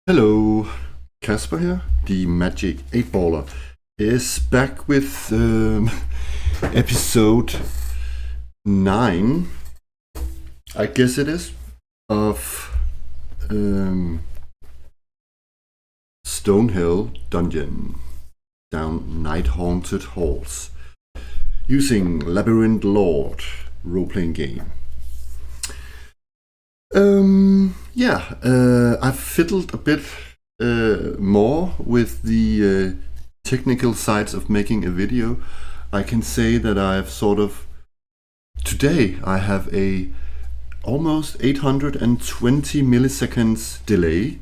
Hello, Kasper here. The Magic 8-baller is back with episode 9, I guess it is, of Stonehell Dungeon down night-haunted halls using Labyrinth Lord role-playing game. I've fiddled a bit more with the technical sides of making a video. I can say that today I have a almost 820 milliseconds delay.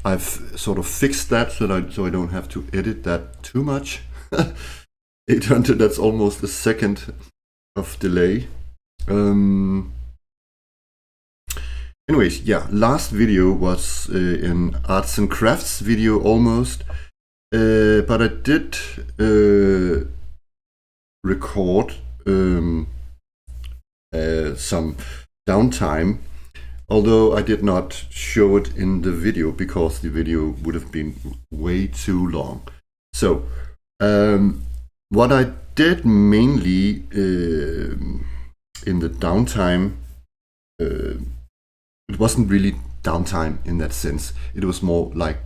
I've sort of fixed that so I don't have to edit that too much. 800, that's almost a second of delay. Anyways, last video was an arts and crafts video almost, but I did record some downtime, although I did not show it in the video because the video would have been way too long. So, what I did mainly in the downtime, it wasn't really downtime in that sense. It was more like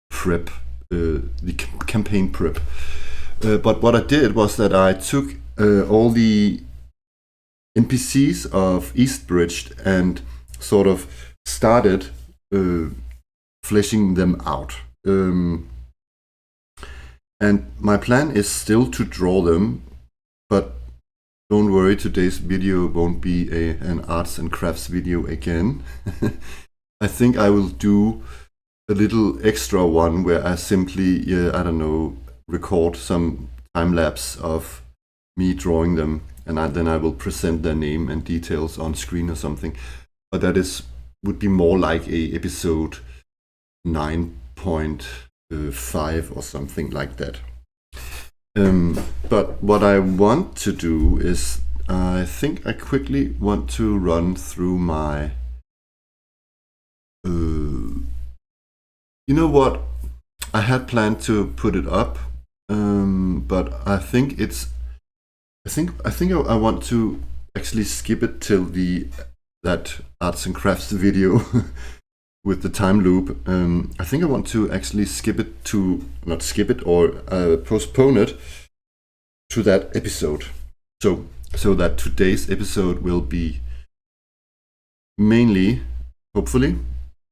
prep, the campaign prep. But what I did was that I took all the NPCs of Eastbridge and sort of started fleshing them out. And my plan is still to draw them, but don't worry, today's video won't be an arts and crafts video again. I think I will do a little extra one where I simply, record some time lapse of me drawing them, and then I will present their name and details on screen or something. But that would be more like a episode 9.5 or something like that. But what I want to do is, I think I quickly want to run through my, you know what, I had planned to put it up, but I think I want to actually skip it till that arts and crafts video with the time loop. I think I want to actually postpone it to that episode. So that today's episode will be mainly, hopefully,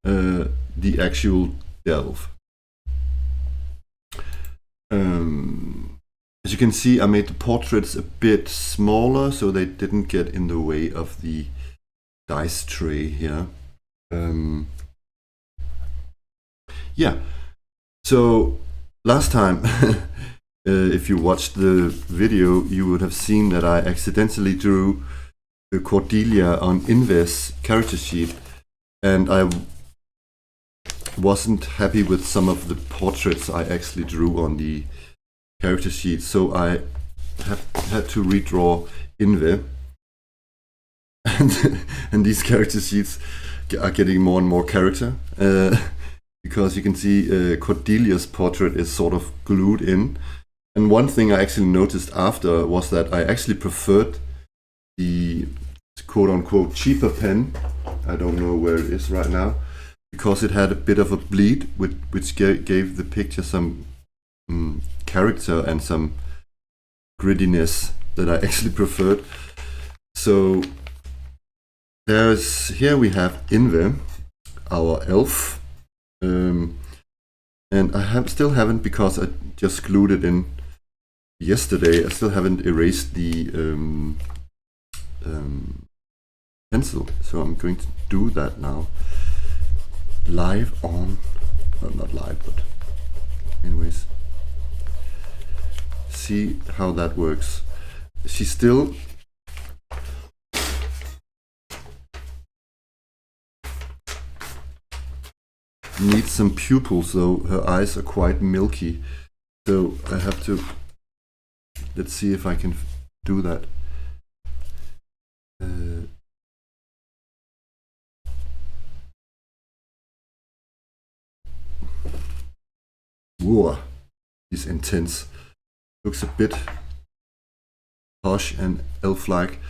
the actual delve. As you can see, I made the portraits a bit smaller so they didn't get in the way of the dice tray here. So last time, if you watched the video, you would have seen that I accidentally drew Cordelia on Inve's character sheet, and I wasn't happy with some of the portraits I actually drew on the character sheet, so I had to redraw Inve. And these character sheets are getting more and more character. Because you can see Cordelia's portrait is sort of glued in. And one thing I actually noticed after was that I actually preferred the quote-unquote cheaper pen. I don't know where it is right now, because it had a bit of a bleed, which gave the picture some character and some grittiness that I actually preferred. So here we have Inve, our elf. And I still haven't, because I just glued it in yesterday, I still haven't erased the pencil, so I'm going to do that now live on, well, not live, but anyways, see how that works. She still needs some pupils, though her eyes are quite milky, so I have to, let's see if I can do that. Whoa, he's intense. Looks a bit posh and elf-like.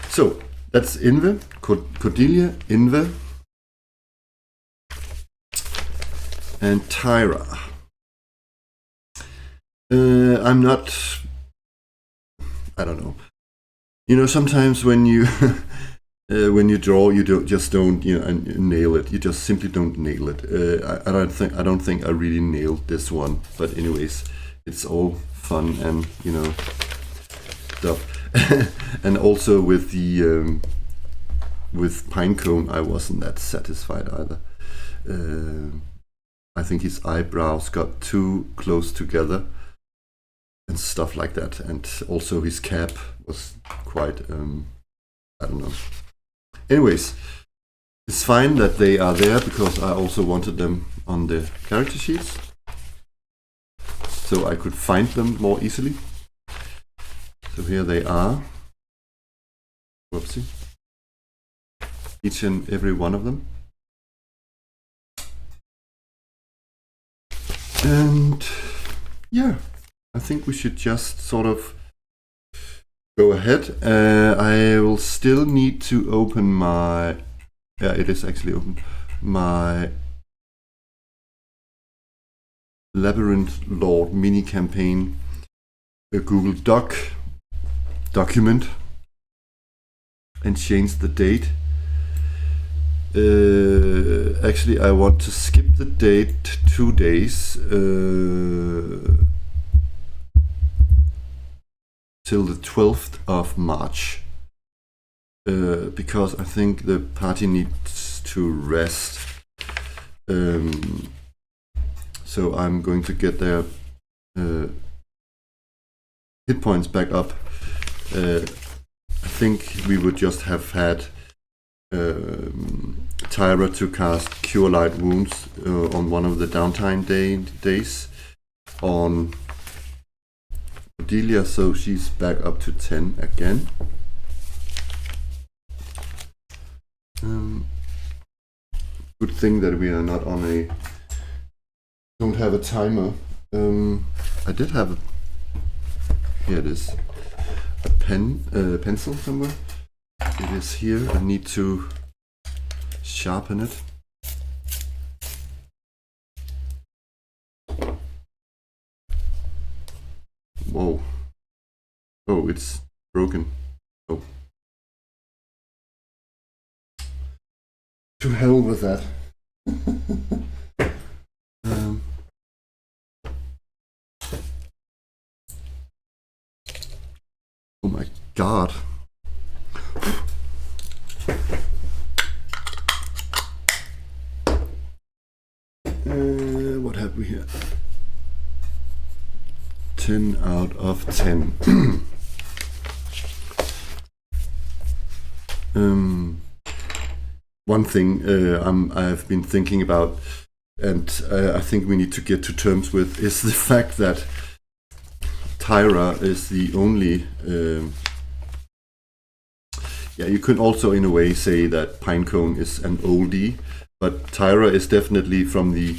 So that's Inve, Cordelia, Inve, and Tyra. I'm not. I don't know. You know, sometimes when you when you draw, you don't nail it. You just simply don't nail it. I don't think I really nailed this one. But anyways, it's all fun and stuff. And also with the with Pinecone, I wasn't that satisfied either. I think his eyebrows got too close together and stuff like that, and also his cap was quite I don't know. Anyways, it's fine that they are there because I also wanted them on the character sheets so I could find them more easily. So here they are. Whoopsie. Each and every one of them. And yeah, I think we should just sort of go ahead. I will still need to open my... Yeah, it is actually open. My Labyrinth Lord mini campaign, a Google document, and change the date. Actually, I want to skip the date 2 days till the 12th of March because I think the party needs to rest. So I'm going to get their hit points back up. I think we would just have had Tyra to cast Cure Light Wounds on one of the downtime days on Cordelia, so she's back up to 10 again. Good thing that we are not on don't have a timer. I did have a, here it is, a pencil somewhere. It is here. I need to sharpen it. Whoa. Oh, it's broken. Oh. To hell with that. Oh my god. What have we here? 10 out of 10. One thing I've been thinking about, and I think we need to get to terms with, is the fact that Tyra is the only... yeah, you could also in a way say that Pinecone is an oldie, but Tyra is definitely from the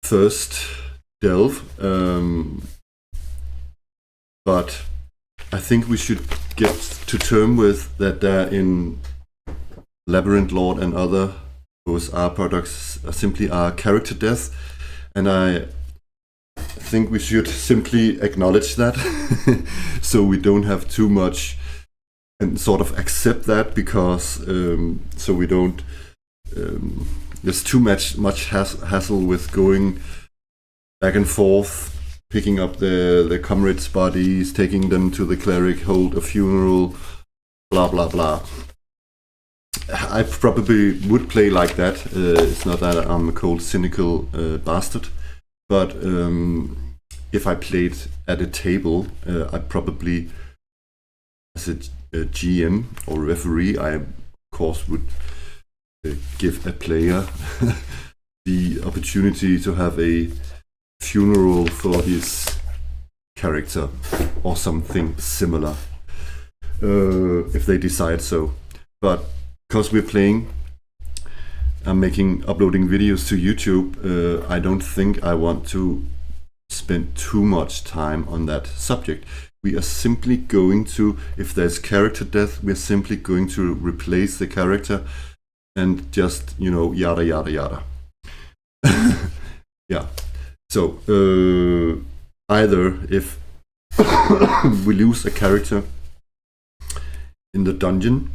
first delve. But I think we should get to term with that in Labyrinth Lord and other OSR products simply are character death, and I think we should simply acknowledge that so we don't have too much and sort of accept that, because so we don't there's too much hassle with going back and forth, picking up the comrades' bodies, taking them to the cleric, hold a funeral, blah blah blah. I probably would play like that. It's not that I'm a cold, cynical bastard, but if I played at a table, I probably, as a GM or referee, I of course would give a player the opportunity to have a funeral for his character or something similar, if they decide so. But because we're playing I'm uploading videos to YouTube, I don't think I want to spend too much time on that subject. We are simply going to, if there's character death, we're simply going to replace the character and just, yada yada yada. Yeah. So either if we lose a character in the dungeon,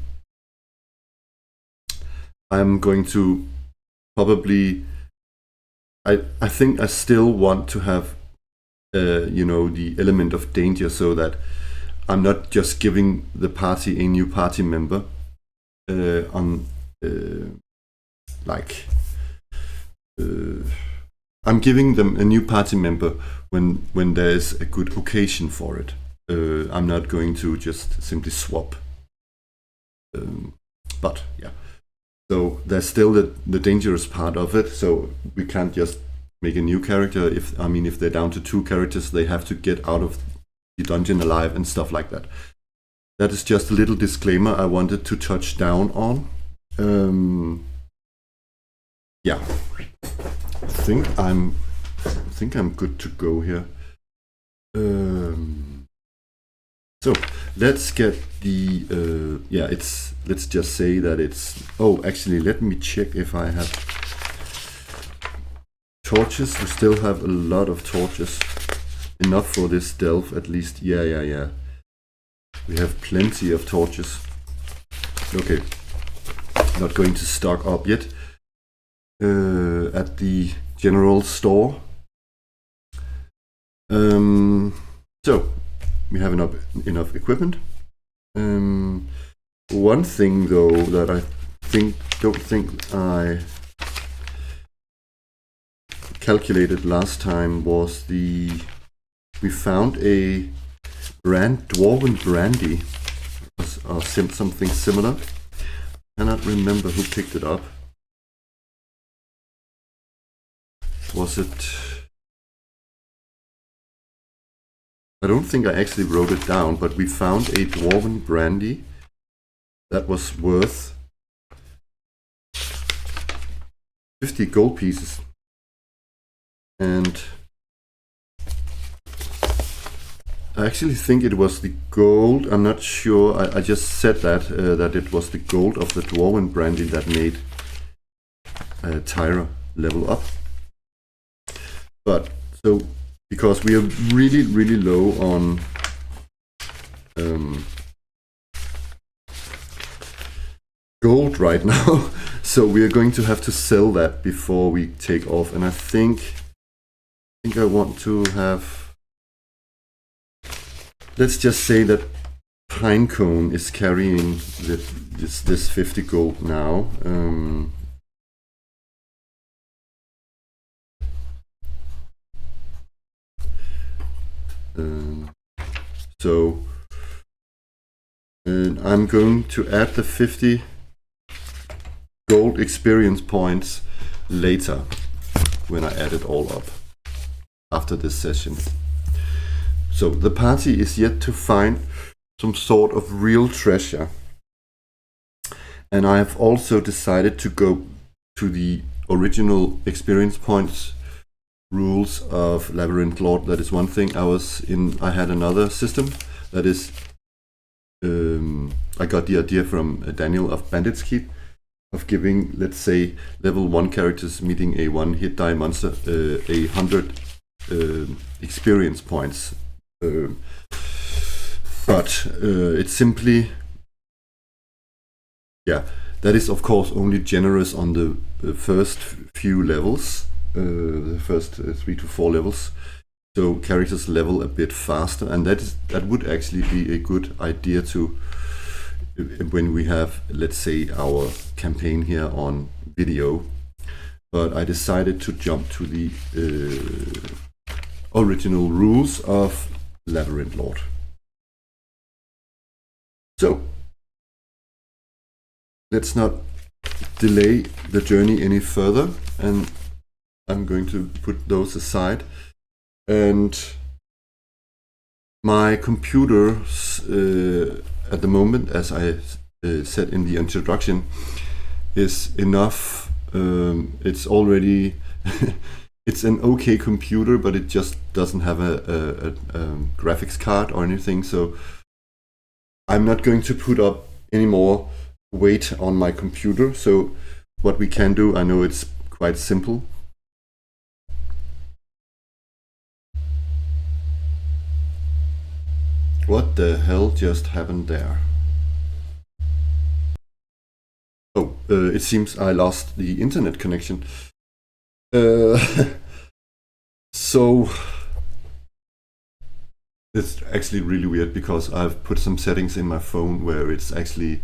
I'm going to probably, I think I still want to have the element of danger, so that I'm not just giving the party a new party member I'm giving them a new party member when there's a good occasion for it. I'm not going to just simply swap. But yeah, so there's still the dangerous part of it. So we can't just make a new character. If they're down to 2 characters, they have to get out of the dungeon alive and stuff like that. That is just a little disclaimer I wanted to touch down on. Yeah, I think I'm good to go here. So let's get the let's just say that it's, actually let me check if I have torches. We still have a lot of torches, enough for this delve at least. Yeah, we have plenty of torches. Okay, not going to stock up yet at the general store. So we have enough equipment. One thing though that I don't think I calculated last time was we found a dwarven brandy or something similar. I cannot remember who picked it up. Was it? I don't think I actually wrote it down, but we found a dwarven brandy that was worth 50 gold pieces. And I actually think it was the gold. I'm not sure. I just said that it was the gold of the dwarven brandy that made Tyra level up. But so, because we are really, really low on gold right now, so we are going to have to sell that before we take off. And I think I want to have, let's just say that Pinecone is carrying this 50 gold now. So I'm going to add the 50 gold experience points later when I add it all up after this session. So the party is yet to find some sort of real treasure, and I have also decided to go to the original experience points rules of Labyrinth Lord. That is one thing. I had another system that is I got the idea from Daniel of Bandit's Keep of giving, let's say, level 1 characters meeting a 1 hit die monster 100 experience points, but it's simply, that is of course only generous on the first few levels, the first 3 to 4 levels, so characters level a bit faster, and that would actually be a good idea to when we have, let's say, our campaign here on video. But I decided to jump to the original rules of Labyrinth Lord. So let's not delay the journey any further, and I'm going to put those aside. And my computer at the moment, as I said in the introduction, is enough It's already it's an okay computer, but it just doesn't have a graphics card or anything. So I'm not going to put up any more weight on my computer. So what we can do, I know it's quite simple. What the hell just happened there? Oh, it seems I lost the internet connection. So it's actually really weird because I've put some settings in my phone where it's actually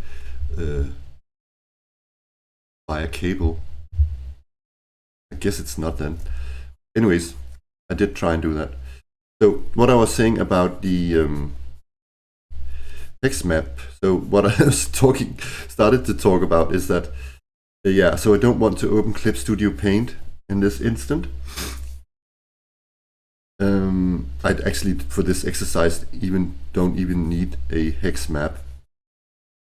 via cable. I guess it's not then. Anyways, I did try and do that. So what I was saying about the hex map. So what I started to talk about is that yeah. So I don't want to open Clip Studio Paint in this instant. I'd actually, for this exercise, don't even need a hex map.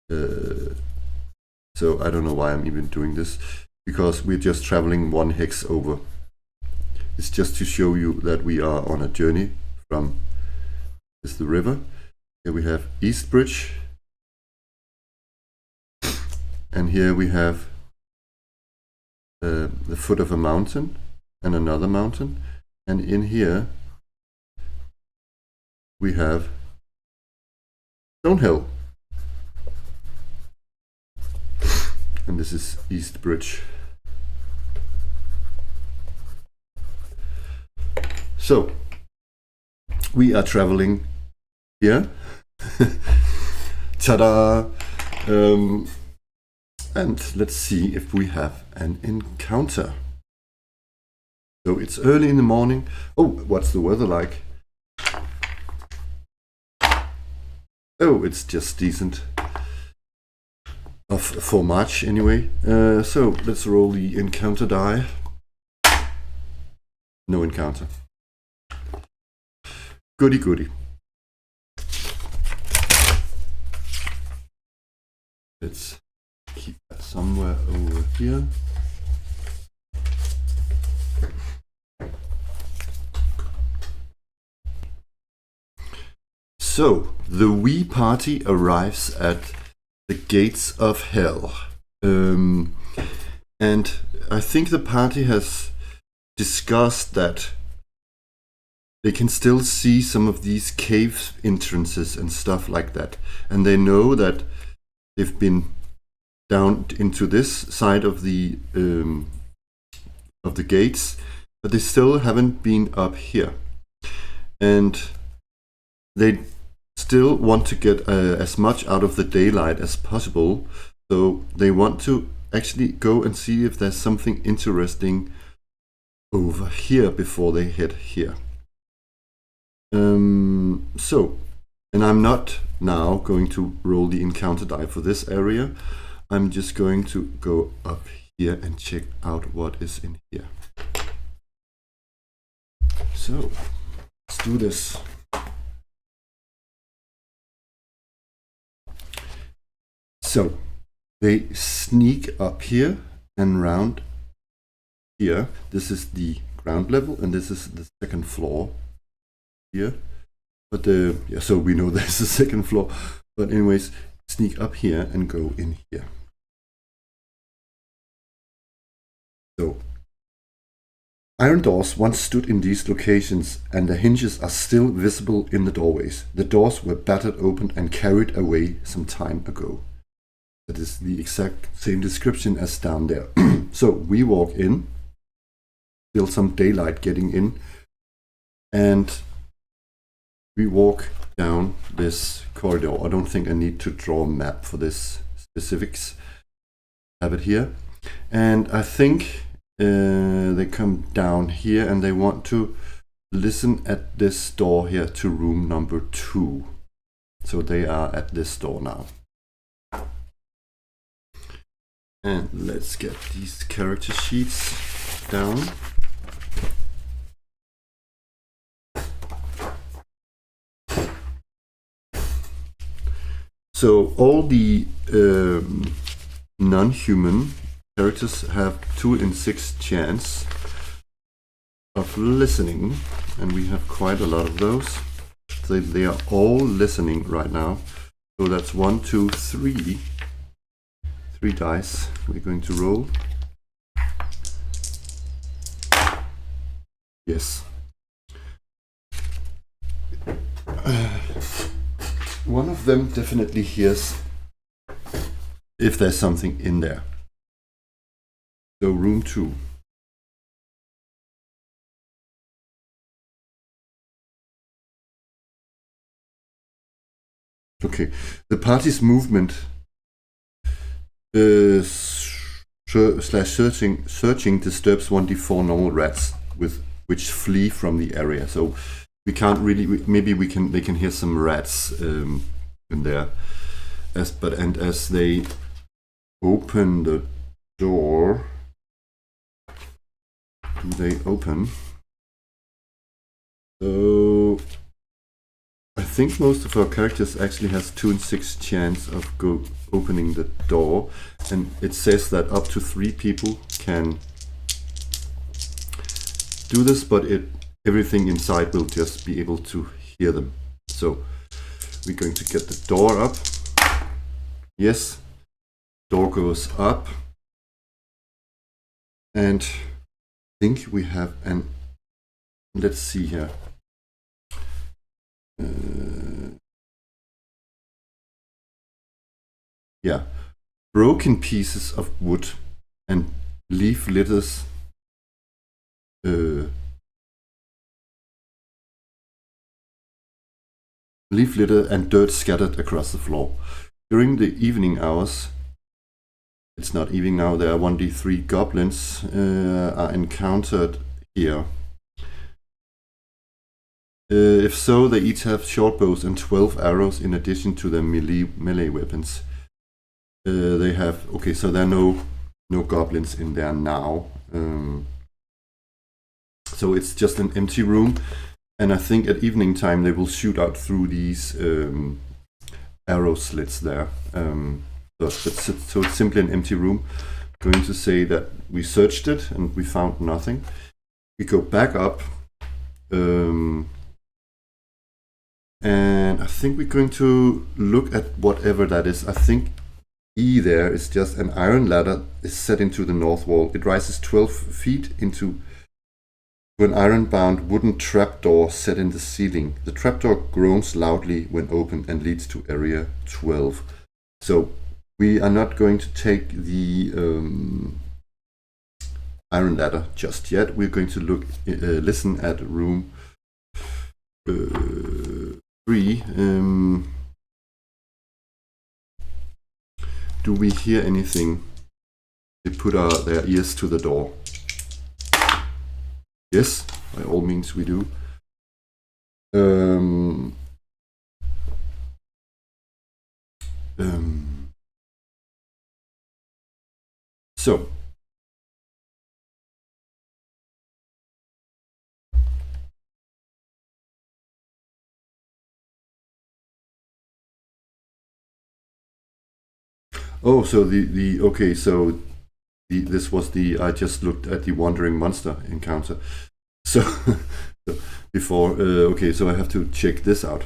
So I don't know why I'm even doing this, because we're just traveling one hex over. It's just to show you that we are on a journey from the river. Here we have East Bridge, and here we have the foot of a mountain and another mountain, and in here we have Stonehell, and this is East Bridge. So we are traveling here. Ta-da! And let's see if we have an encounter. So it's early in the morning. Oh, what's the weather like? Oh, it's just decent. For March anyway. So let's roll the encounter die. No encounter. Goody goody. Let's keep that somewhere over here. So the wee party arrives at the gates of hell. And I think the party has discussed that they can still see some of these cave entrances and stuff like that. And they know that they've been down into this side of the gates, but they still haven't been up here. And they still want to get as much out of the daylight as possible. So they want to actually go and see if there's something interesting over here before they head here. And I'm not now going to roll the encounter die for this area. I'm just going to go up here and check out what is in here. So let's do this. So they sneak up here and round here. This is the ground level and this is the second floor here. But yeah, so we know there's a second floor. But anyways, sneak up here and go in here. So iron doors once stood in these locations, and the hinges are still visible in the doorways. The doors were battered open and carried away some time ago. That is the exact same description as down there. So we walk in, still some daylight getting in, and we walk down this corridor. I don't think I need to draw a map for this specifics. Have it here. And I think they come down here and they want to listen at this door here to room number 2. So they are at this door now. And let's get these character sheets down. So all the non-human characters have 2 in 6 chance of listening, and we have quite a lot of those. So they are all listening right now. So that's 1, 2, 3. 3 dice we're going to roll. Yes. One of them definitely hears if there's something in there. So room 2. Okay, the party's movement slash searching disturbs 1d4 normal rats which flee from the area. So we can't really. Maybe they can hear some rats in there. As they open the door, do they open? So I think most of our characters actually has 2 in 6 chance of opening the door, and it says that up to 3 people can do this, but everything inside will just be able to hear them. So we're going to get the door up. Yes, door goes up, and I think we have an. Let's see here. Yeah, broken pieces of wood and leaf litters. Leaf litter and dirt scattered across the floor. During the evening hours, it's not evening now, there are 1d3 goblins are encountered here. If so, they each have short bows and 12 arrows in addition to their melee weapons. They have, okay, so there are no goblins in there now. So it's just an empty room, and I think at evening time they will shoot out through these arrow slits there. So it's simply an empty room. I'm going to say that we searched it and we found nothing. We go back up, and I think we're going to look at whatever that is. I think E there is just an iron ladder is set into the north wall. It rises 12 feet into an iron-bound wooden trapdoor set in the ceiling. The trapdoor groans loudly when opened and leads to area 12. So we are not going to take the iron ladder just yet. We're going to listen at room 3. Do we hear anything? They put their ears to the door. Yes, by all means we do. So oh, so okay, so this was I just looked at the wandering monster encounter. So before, okay, so I have to check this out.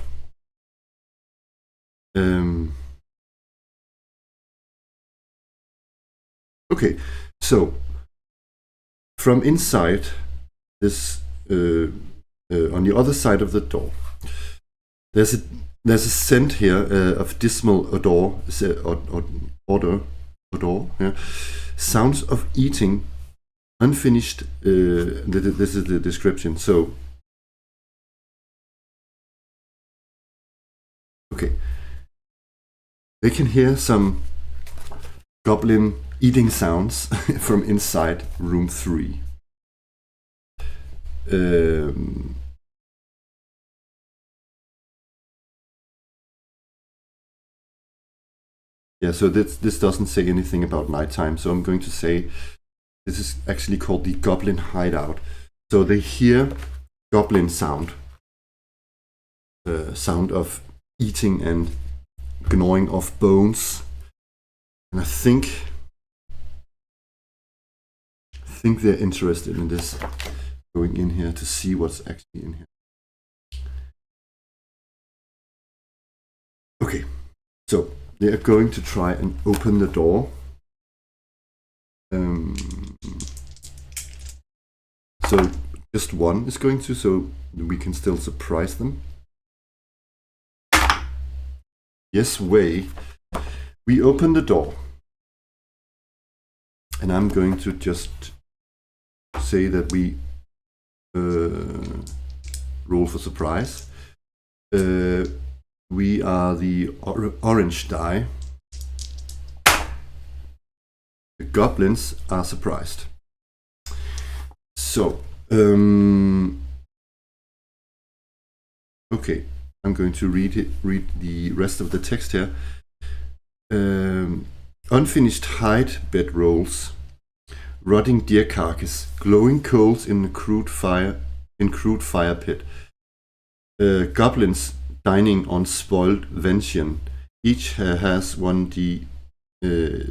Okay, so from inside this, on the other side of the door, there's a scent here of dismal odor. Yeah. Sounds of eating, unfinished. This is the description. So, okay, they can hear some goblin eating sounds from inside room 3. Yeah, so this doesn't say anything about nighttime, so I'm going to say this is actually called the goblin hideout. So they hear goblin sound, sound of eating and gnawing of bones, and I think think they're interested in this, going in here to see what's actually in here. Okay, so they are going to try and open the door. So just one is going to, so we can still surprise them. Yes, way. We open the door. And I'm going to just say that we roll for surprise. We are the orange die. The goblins are surprised. So, okay, I'm going to read the rest of the text here. Unfinished hide bed rolls, rotting deer carcass, glowing coals in a crude fire pit. Goblins dining on spoiled venison. Each has 1d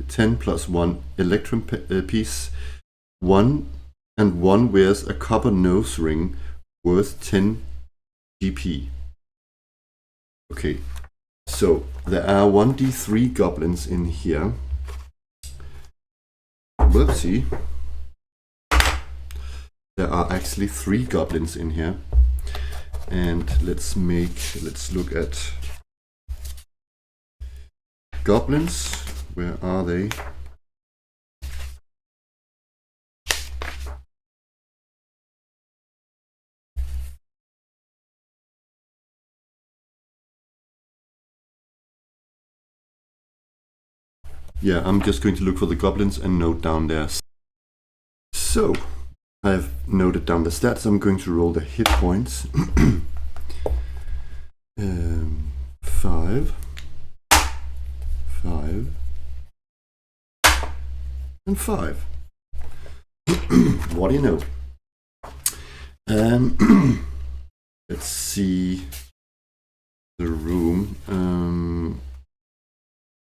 10 plus 1 electrum piece. One wears a copper nose ring worth 10 GP. Okay, so there are 1d3 goblins in here. Whoopsie. There are actually 3 goblins in here. And let's look at goblins. Where are they? Yeah, I'm just going to look for the goblins and note down their. So, I've noted down the stats. I'm going to roll the hit points. 5, 5, and 5. What do you know? Let's see the room.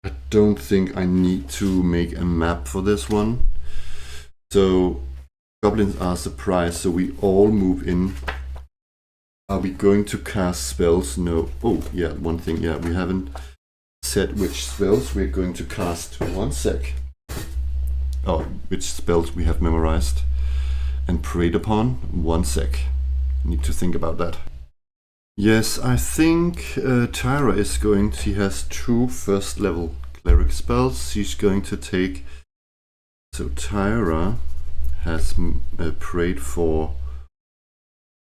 I don't think I need to make a map for this one. So goblins are surprised, so we all move in. Are we going to cast spells? No. Oh, yeah, one thing. Yeah, we haven't said which spells we're going to cast. 1 sec. Oh, which spells we have memorized and preyed upon. 1 sec. Need to think about that. Yes, I think Tyra is going to, she has 2 first level cleric spells. She's going to take, so Tyra has prayed for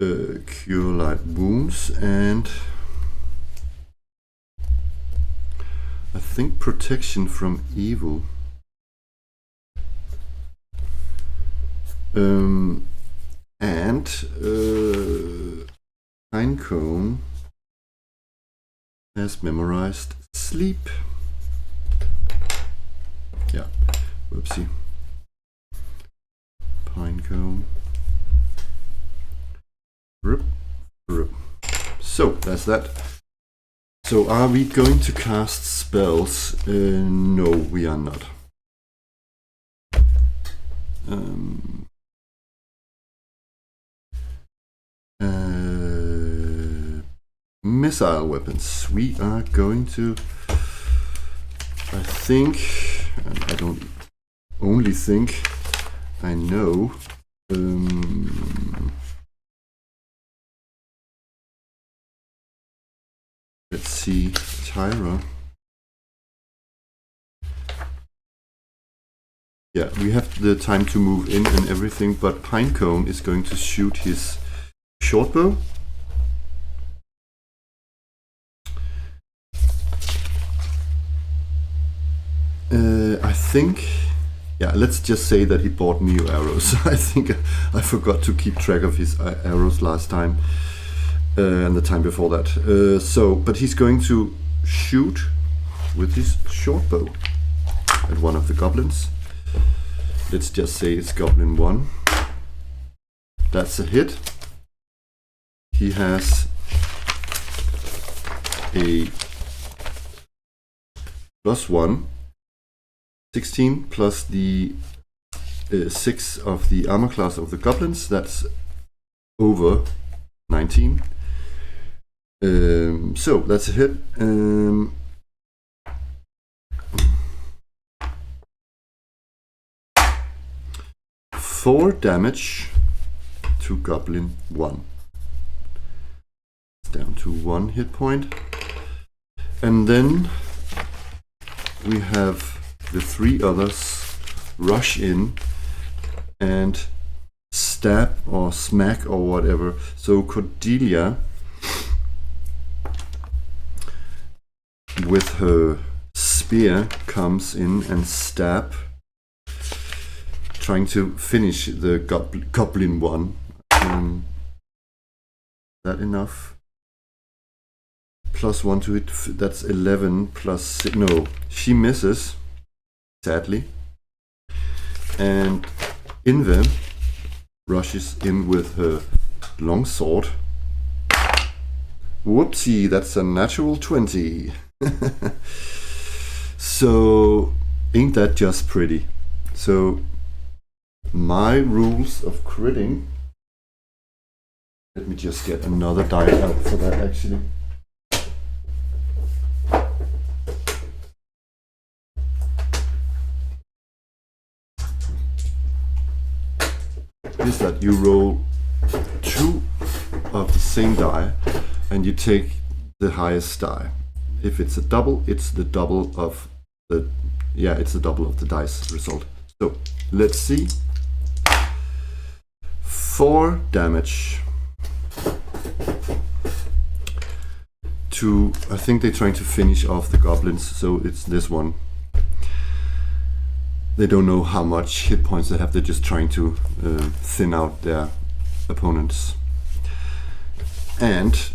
cure light wounds and I think protection from evil. And Pinecone has memorized sleep. Yeah, whoopsie. Pinecone. So that's that. So are we going to cast spells? No, we are not. Missile weapons. We are going to, I think, and I don't only think, I know. Let's see, Tyra. Yeah, we have the time to move in and everything, but Pinecone is going to shoot his shortbow. I think, yeah, let's just say that he bought new arrows. I think I forgot to keep track of his arrows last time and the time before that. But he's going to shoot with his shortbow at one of the goblins. Let's just say it's Goblin 1. That's a hit. He has a +1. 16 plus the 6 of the armor class of the goblins. That's over 19. So that's a hit. 4 damage to Goblin 1. It's down to 1 hit point. And then we have the 3 others rush in and stab or smack or whatever. So Cordelia, with her spear, comes in and stab, trying to finish the goblin 1. That enough? +1 to hit, that's 11 plus 6. No, she misses, sadly. And Inve rushes in with her longsword. Whoopsie, that's a natural 20. So, ain't that just pretty? So, my rules of critting. Let me just get another die out for that actually. Is that you roll 2 of the same die and you take the highest die. If it's a double, it's the double of the dice result. So let's see. 4 damage to, I think they're trying to finish off the goblins, so it's this one. They don't know how much hit points they have, they're just trying to thin out their opponents. And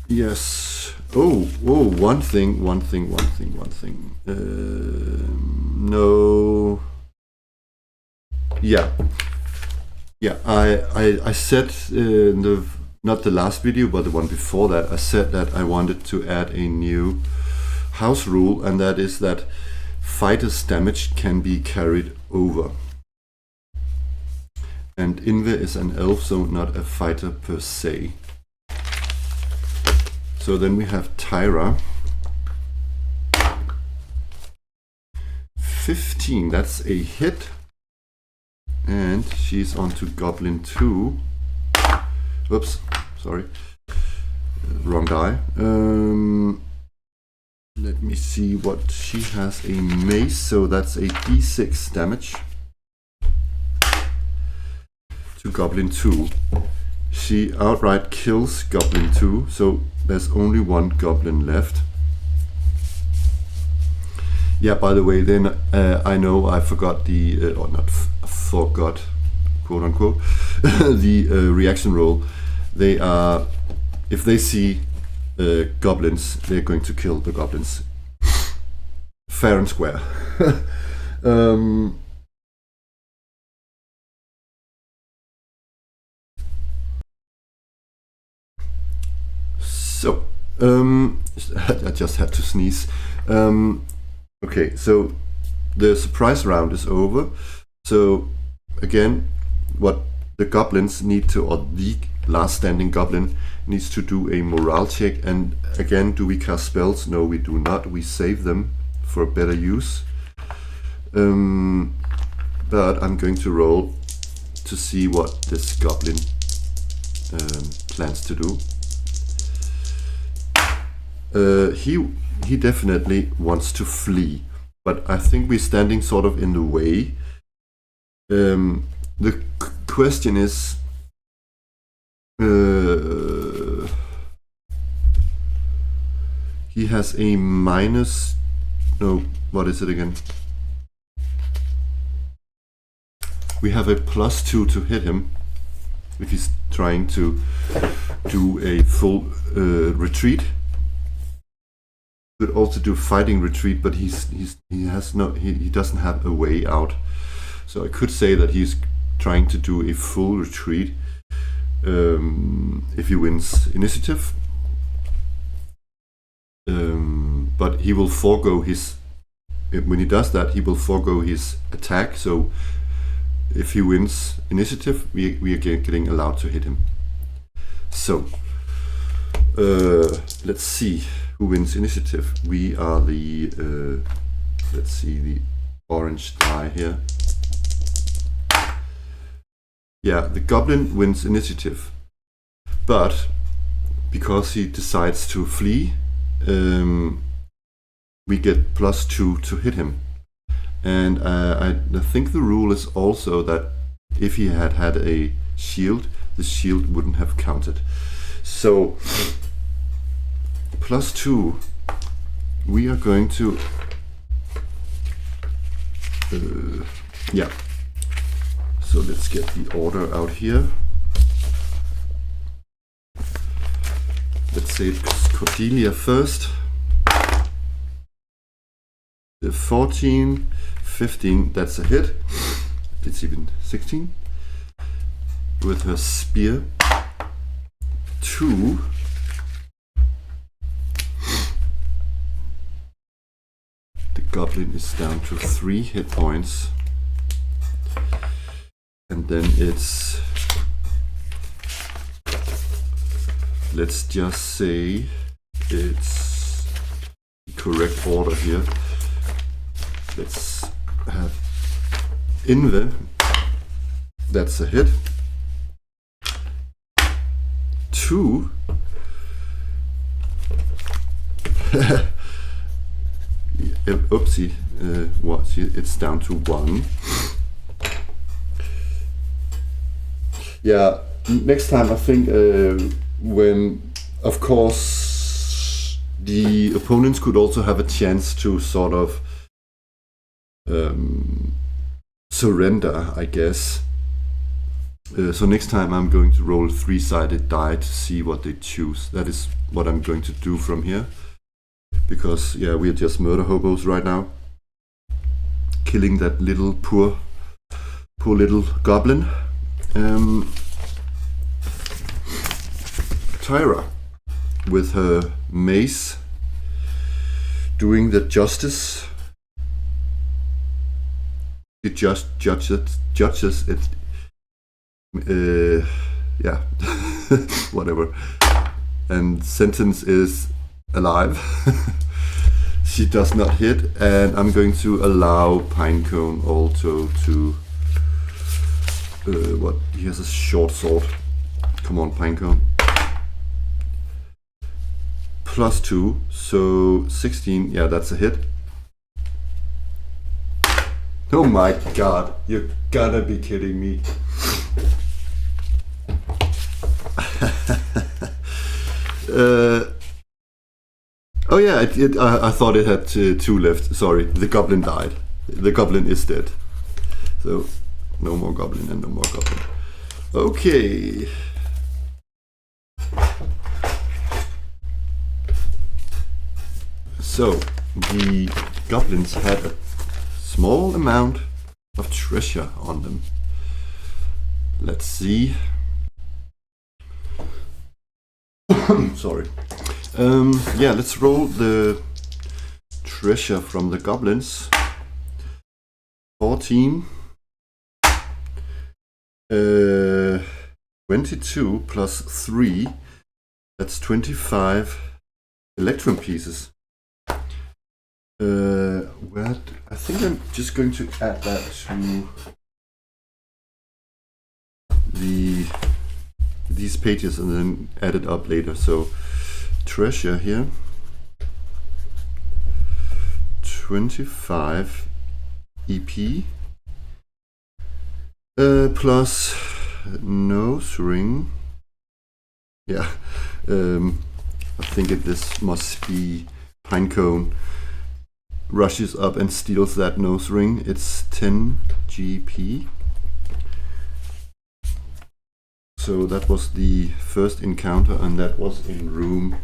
yes, one thing. No. Yeah, I said in the, not the last video, but the one before that, I said that I wanted to add a new house rule, and that is that fighters' damage can be carried over. And Inve is an elf, so not a fighter per se. So then we have Tyra. 15, that's a hit. And she's on to Goblin 2. Oops, sorry. Wrong die. Let me see what she has. A mace, so that's a d6 damage to Goblin 2. She outright kills Goblin 2, so there's only 1 goblin left. Yeah, by the way, then I know I forgot the, or not forgot, quote unquote, the reaction roll. They are, if they see goblins, they're going to kill the goblins. Fair and square. So, I just had to sneeze. Okay, so the surprise round is over. So again, what the goblins need to, or the last standing goblin needs to do a morale check. And again, do we cast spells? No, we do not. We save them for better use. But I'm going to roll to see what this goblin plans to do. He definitely wants to flee, but I think we're standing sort of in the way. The question is, he has a minus, no, what is it again? We have a +2 to hit him if he's trying to do a full retreat. Could also do fighting retreat, but he doesn't have a way out. So I could say that he's trying to do a full retreat if he wins initiative. But he will forego his when he does that, he will forego his attack. So if he wins initiative, we are getting allowed to hit him. So let's see who wins initiative. We are the let's see, the orange die here. Yeah, the goblin wins initiative, but because he decides to flee, we get +2 to hit him. And I think the rule is also that if he had had a shield, the shield wouldn't have counted. So +2, we are going to yeah. So let's get the order out here. Let's say it's Cordelia first. The 14, 15, that's a hit. It's even 16. With her spear. 2. The goblin is down to 3 hit points. And then it's, let's just say it's the correct order here. Let's have Inve, that's a hit. 2. Oopsie, what? It's down to 1. Yeah, next time I think when, of course, the opponents could also have a chance to sort of surrender, I guess. So next time I'm going to roll a 3-sided die to see what they choose. That is what I'm going to do from here. Because, yeah, we are just murder hobos right now. Killing that little poor little goblin. Tyra with her mace doing the justice. It just judges it. Yeah, whatever. And sentence is alive. She does not hit, and I'm going to allow Pinecone also to. What? He has a short sword. Come on, Pinecone. +2, so 16. Yeah, that's a hit. Oh my god, you're gotta be kidding me. Oh yeah, I thought it had 2 left. Sorry, the goblin died. The goblin is dead. So no more goblin and no more goblin. Okay. So the goblins had a small amount of treasure on them. Let's see. Sorry. Yeah, let's roll the treasure from the goblins. 14. 22 plus 3. That's 25 electrum pieces. I think I'm just going to add that to these pages and then add it up later. So treasure here, 25 EP plus nose ring. Yeah, I think this must be Pinecone. Rushes up and steals that nose ring. It's 10 GP. So that was the first encounter, and that was in room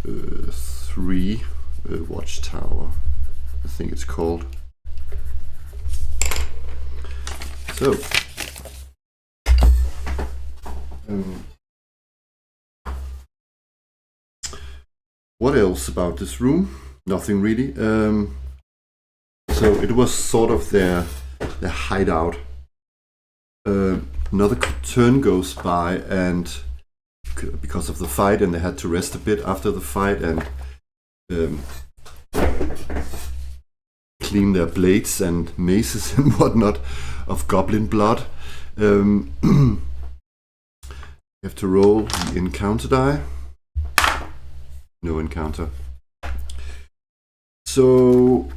3, Watchtower, I think it's called. So what else about this room? nothing really. So it was sort of their hideout. Another turn goes by, and because of the fight, and they had to rest a bit after the fight and clean their blades and maces and whatnot of goblin blood. You have to roll the encounter die. No encounter. So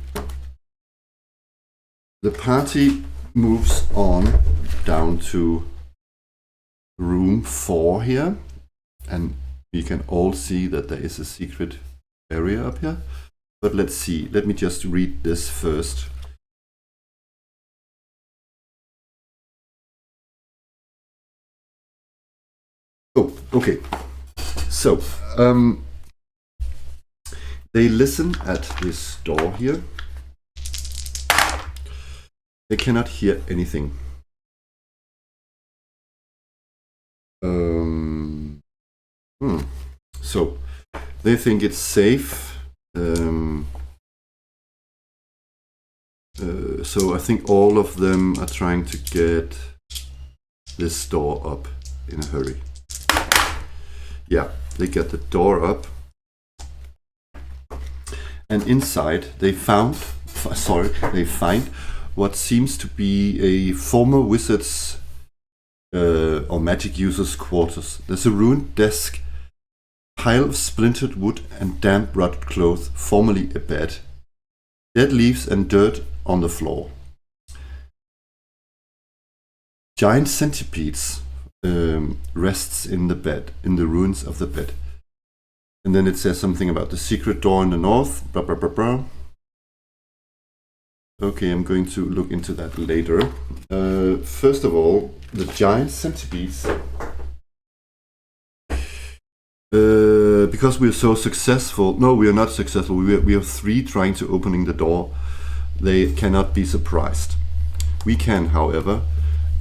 the party moves on down to room 4 here, and we can all see that there is a secret area up here. But let's see, let me just read this first. Oh, okay. So, they listen at this door here. They cannot hear anything. So, they think it's safe. So I think all of them are trying to get this door up in a hurry. Yeah, they get the door up, and inside they find what seems to be a former wizard's or magic user's quarters. There's a ruined desk, pile of splintered wood and damp rotted clothes, formerly a bed, dead leaves and dirt on the floor. Giant centipedes rests in the bed, in the ruins of the bed. And then it says something about the secret door in the north, blah blah blah blah. Okay, I'm going to look into that later. First of all, the giant centipedes. Because we're so successful, no, we are not successful. We have 3 trying to opening the door. They cannot be surprised. We can, however,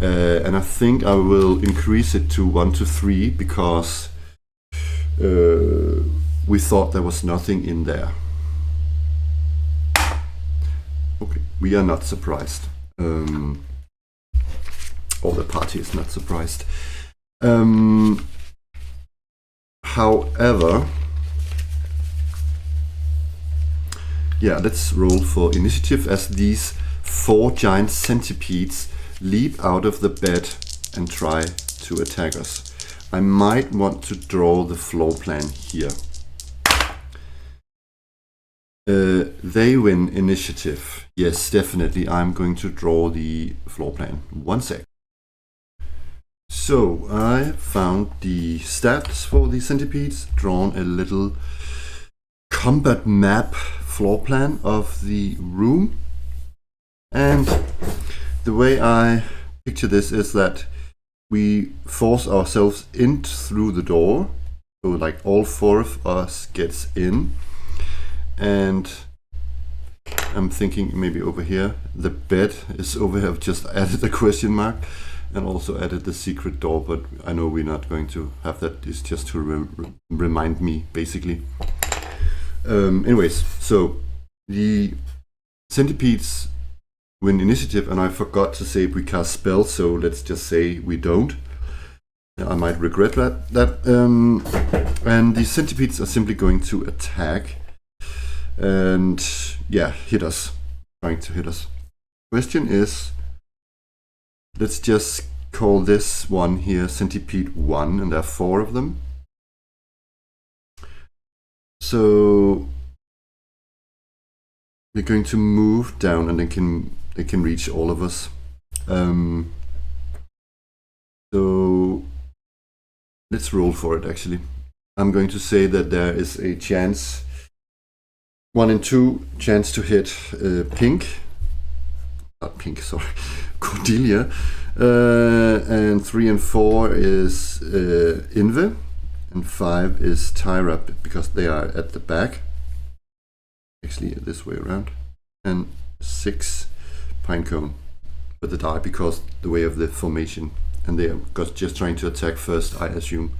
and I think I will increase it to 1 to 3 because we thought there was nothing in there. Okay, we are not surprised. Or the party is not surprised. However, yeah, let's roll for initiative as these 4 giant centipedes leap out of the bed and try to attack us. I might want to draw the floor plan here. They win initiative. Yes, definitely. I'm going to draw the floor plan. 1 sec. So I found the stats for the centipedes, drawn a little combat map floor plan of the room. And the way I picture this is that we force ourselves in through the door. So like all 4 of us gets in. And I'm thinking maybe over here, the bed is over here. I've just added a question mark and also added the secret door, but I know we're not going to have that. It's just to remind me, basically. Anyways, so the centipedes win initiative, and I forgot to say if we cast spells, so let's just say we don't. I might regret that. And the centipedes are simply going to attack and yeah, hit us, trying to hit us. Question is, let's just call this one here Centipede 1, and there are 4 of them. So they're going to move down, and they can reach all of us. So let's roll for it. Actually, I'm going to say that there is a chance, 1 and 2 chance to hit Cordelia, and 3 and 4 is Inve, and 5 is Tyra, because they are at the back. Actually, this way around, and 6 Pinecone, but the die because the way of the formation, and they are just trying to attack first, I assume.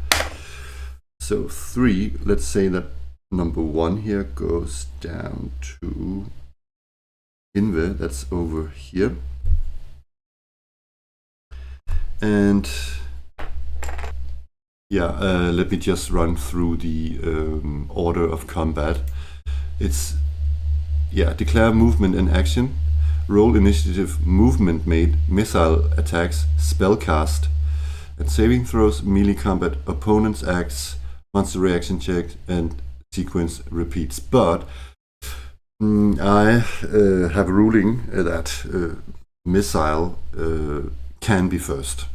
So 3, let's say that number 1 here goes down to Inve, that's over here. And yeah, let me just run through the order of combat. It's, yeah, declare movement and action, roll initiative, movement made, missile attacks, spellcast, and saving throws, melee combat, opponent's acts, monster reaction check, and sequence repeats. But I have a ruling that missile can be first.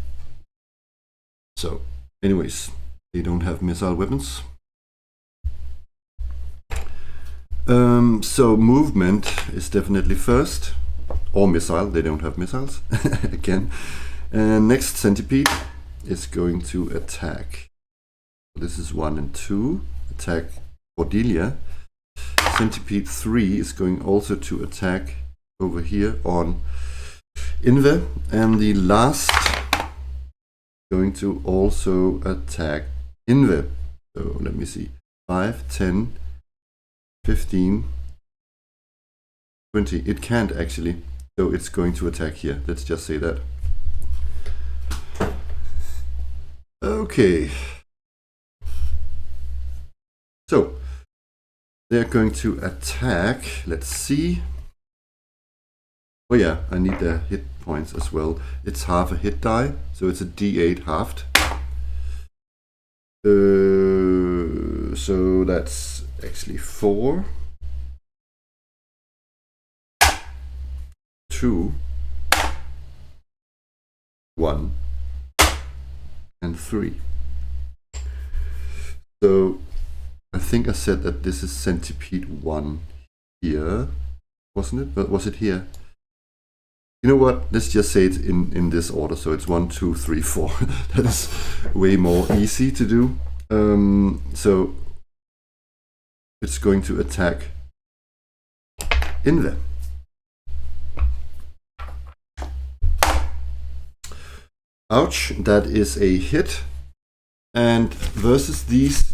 So anyways, they don't have missile weapons. So movement is definitely first, or missile, they don't have missiles again. And next centipede is going to attack. This is 1 and 2, attack Cordelia. Centipede 3 is going also to attack over here on Inve, and the last going to also attack Inve. So let me see, 5, 10, 15, 20. It can't actually, so it's going to attack here. Let's just say that. Okay. So they're going to attack. Let's see. Oh yeah, I need their hit points as well. It's half a hit die, so it's a D8 halved. So that's actually 4, 2, 1, and 3. So I think I said that this is centipede 1 here, wasn't it? But was it here? You know what? Let's just say it in this order. So it's 1, 2, 3, 4. That is way more easy to do. So it's going to attack Inve. Ouch, that is a hit. And versus these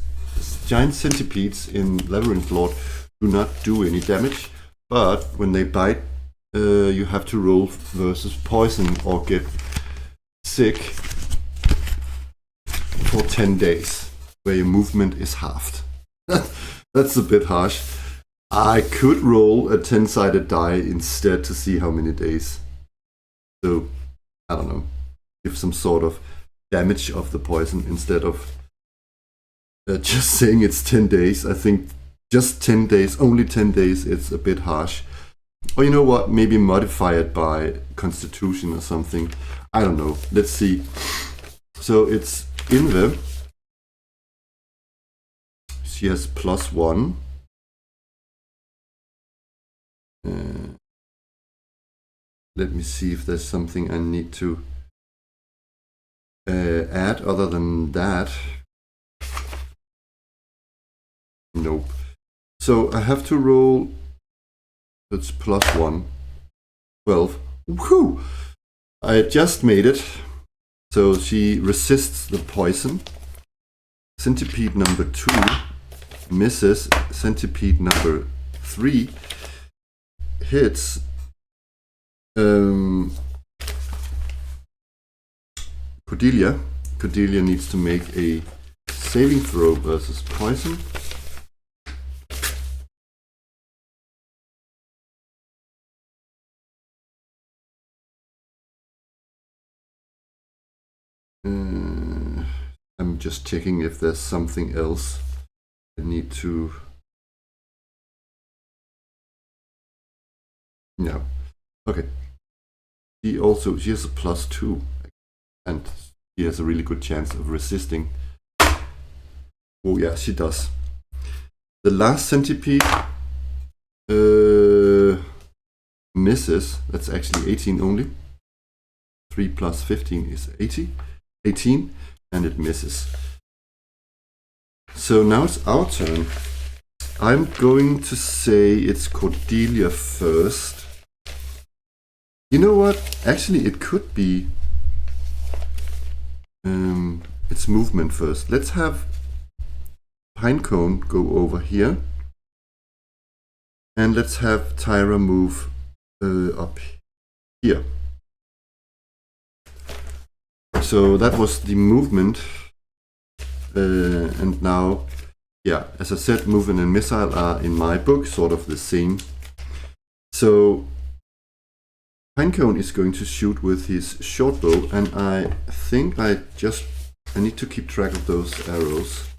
giant centipedes in Labyrinth Lord do not do any damage, but when they bite, you have to roll versus poison or get sick for 10 days, where your movement is halved. That's a bit harsh. I could roll a 10-sided die instead to see how many days. So, I don't know, give some sort of damage of the poison instead of just saying it's 10 days. I think just 10 days, only 10 days, it's a bit harsh. Or you know what, maybe modify it by constitution or something. I don't know, let's see. So it's Inve. She has +1. Let me see if there's something I need to add other than that. Nope. So I have to roll. It's +1. 12. Woohoo! I just made it. So she resists the poison. Centipede number 2 misses. Centipede number 3 hits. Cordelia. Cordelia needs to make a saving throw versus poison. I'm just checking if there's something else I need to. No. Okay. She has a +2, and she has a really good chance of resisting. Oh yeah, she does. The last centipede misses. That's actually 18 only. 3 + 15 is 18, and it misses. So now it's our turn. I'm going to say it's Cordelia first. You know what? Actually, it could be its movement first. Let's have Pinecone go over here. And let's have Tyra move up here. So that was the movement. And now, yeah, as I said, movement and missile are in my book sort of the same. So Pinecone is going to shoot with his short bow, and I think I need to keep track of those arrows.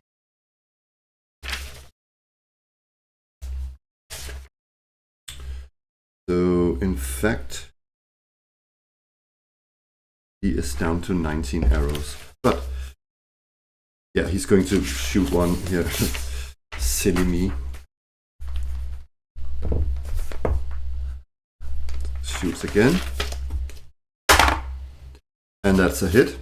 So in fact, he is down to 19 arrows. But yeah, he's going to shoot one here. Silly me. Shoots again. And that's a hit.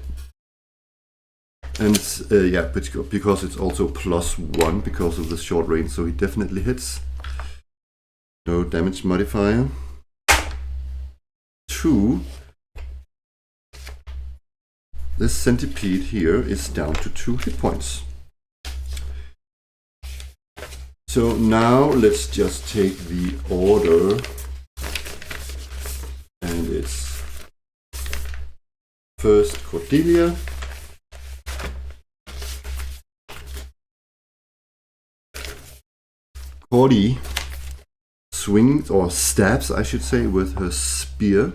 And yeah, because it's also +1 because of the short range, so he definitely hits. No damage modifier. 2. This centipede here is down to 2 hit points. So now let's just take the order. And it's first Cordelia. Cordy swings, or stabs I should say, with her spear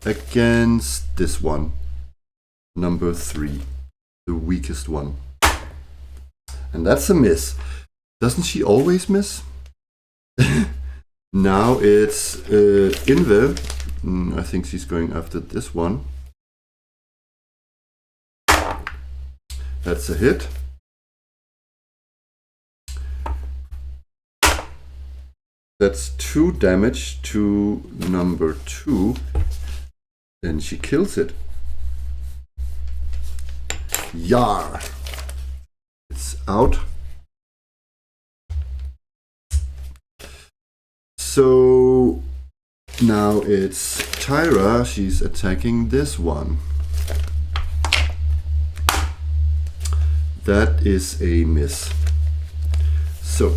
against this one, number 3, the weakest one. And that's a miss. Doesn't she always miss? Now it's Inve. I think she's going after this one. That's a hit. That's 2 damage to number 2. Then she kills it. Yar! It's out. So now it's Tyra. She's attacking this one. That is a miss. So,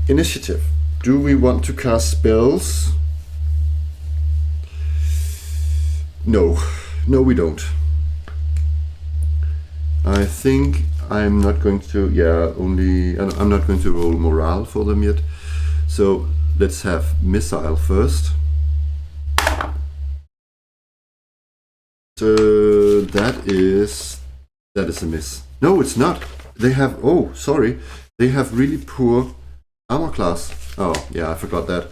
initiative. Do we want to cast spells? No. No, we don't. I think I'm not going to, I'm not going to roll morale for them yet. So let's have missile first. So that is a miss. No, it's not. They have, oh, sorry. They have really poor armor class. Oh, yeah, I forgot that.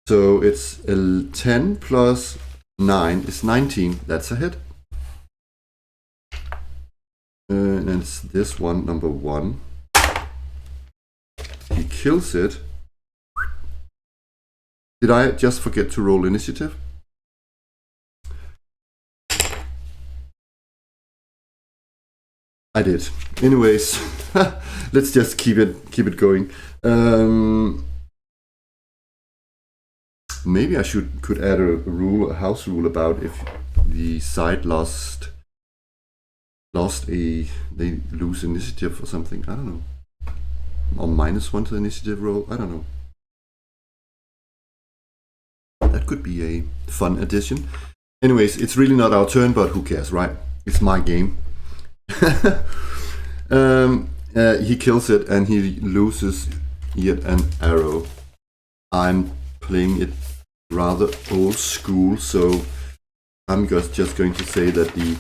So it's 10 plus 9 is 19. That's a hit. And it's this one, number 1. He kills it. Did I just forget to roll initiative? I did. Anyways, let's just keep it going. Maybe I could add a house rule about if the side they lose initiative or something. I don't know. Or -1 to the initiative roll. I don't know. That could be a fun addition. Anyways, it's really not our turn, but who cares, right? It's my game. He kills it and he loses yet an arrow. I'm playing it rather old school, so I'm just going to say that the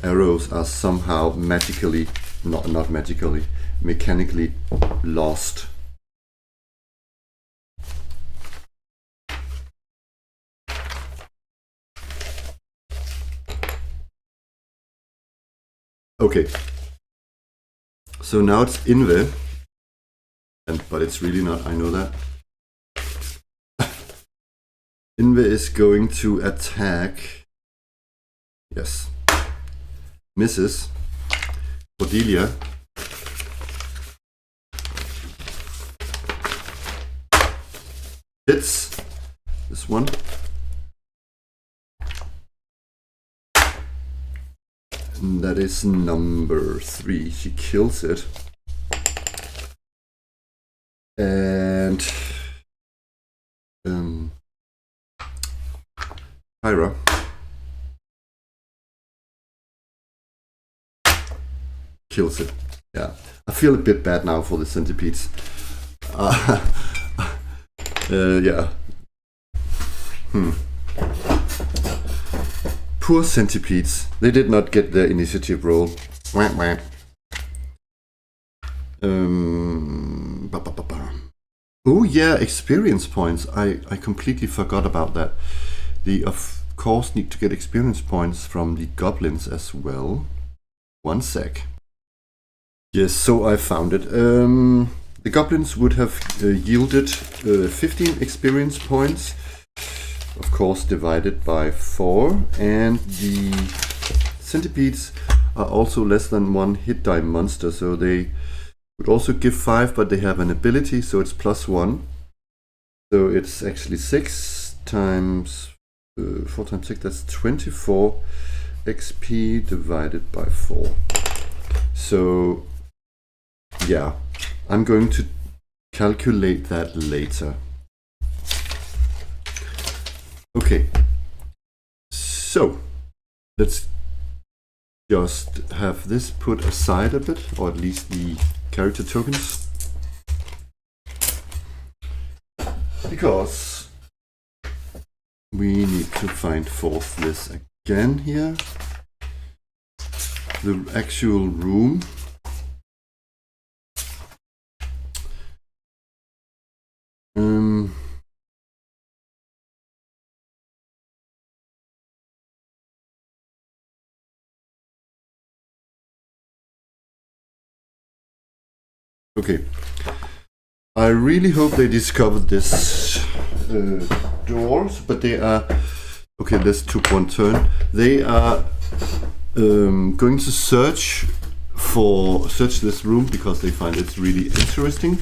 arrows are somehow magically, not magically, mechanically lost. Okay, so now it's Inve, but it's really not, I know that. Inve is going to attack, yes, misses, Cordelia. Hits this one. And that is number 3. She kills it. And Hyra kills it. Yeah, I feel a bit bad now for the centipedes. Yeah. Poor centipedes. They did not get their initiative roll. Wah, wah. Oh yeah, experience points. I completely forgot about that. They of course need to get experience points from the goblins as well. One sec. Yes, so I found it. The goblins would have yielded 15 experience points, of course divided by 4, and the centipedes are also less than 1 hit die monster, so they would also give 5, but they have an ability, so it's +1. So it's actually 6 times 4 times 6, that's 24 XP divided by 4. So yeah, I'm going to calculate that later. Okay, so let's just have this put aside a bit, or at least the character tokens, because we need to find forth this again here. The actual room. Okay, I really hope they discovered this doors, but they are okay. Let's took one turn. They are going to search this room because they find it really interesting.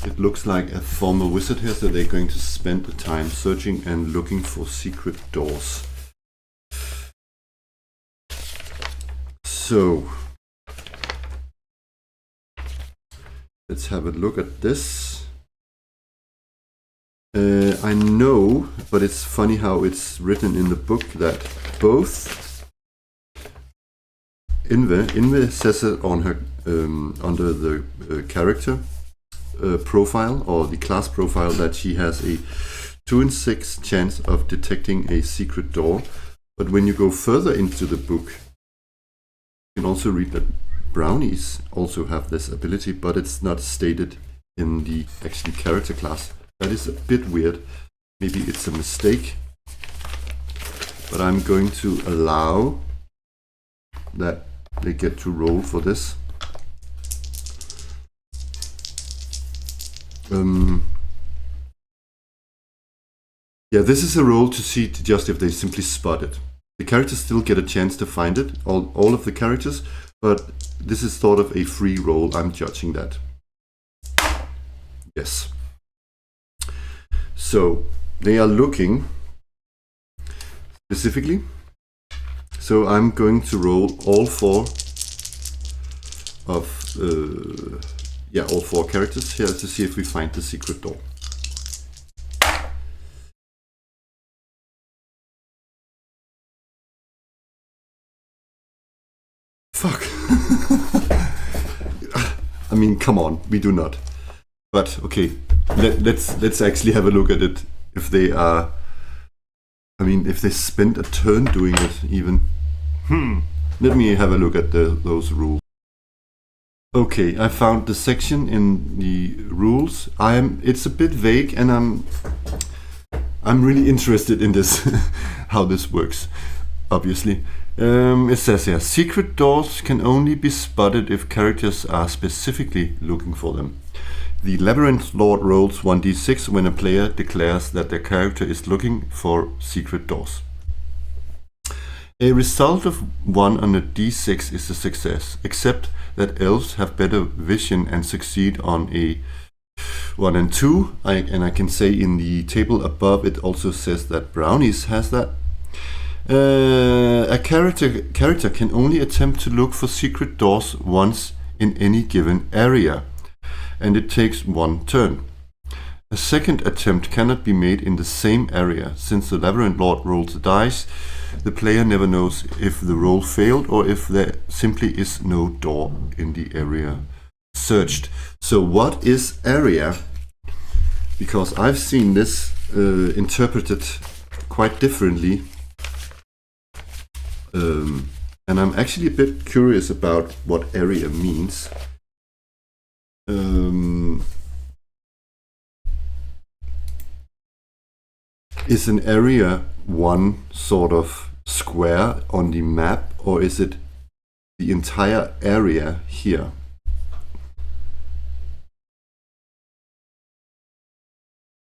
It looks like a former wizard here, so they're going to spend the time searching and looking for secret doors. So let's have a look at this. I know, but it's funny how it's written in the book that both Inve says it on her under the character profile, or the class profile, that she has a 2 in 6 chance of detecting a secret door. But when you go further into the book, you can also read that brownies also have this ability, but it's not stated in the actual character class. That is a bit weird. Maybe it's a mistake, but I'm going to allow that they get to roll for this. Yeah, this is a roll to see just if they simply spot it. The characters still get a chance to find it, all of the characters, but this is sort of a free roll. I'm judging that. Yes. So they are looking specifically. So I'm going to roll all 4 of all 4 characters here to see if we find the secret door. Fuck. I mean, come on, we do not. But okay, let's actually have a look at it. If they are, I mean, if they spend a turn doing it, even. Let me have a look at those rules. Okay, I found the section in the rules. It's a bit vague, and I'm really interested in this, how this works. Obviously, it says here, secret doors can only be spotted if characters are specifically looking for them. The Labyrinth Lord rolls 1d6 when a player declares that their character is looking for secret doors. A result of 1 on a d6 is a success, except that elves have better vision and succeed on a 1 and 2. I can say in the table above it also says that brownies has that. A character can only attempt to look for secret doors once in any given area. and it takes 1 turn. A second attempt cannot be made in the same area. Since the Labyrinth Lord rolls the dice, the player never knows if the roll failed or if there simply is no door in the area searched. So what is area? Because I've seen this interpreted quite differently. And I'm actually a bit curious about what area means. Is an area one sort of square on the map, or is it the entire area here?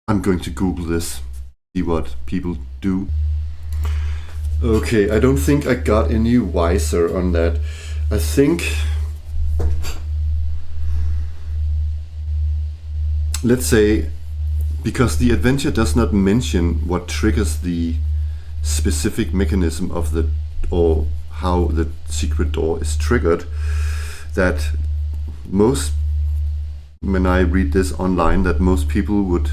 I'm going to Google this, see what people do. Okay, I don't think I got any wiser on that. I think, let's say, because the adventure does not mention what triggers the specific mechanism of the, or how the secret door is triggered, that most, when I read this online, that most people would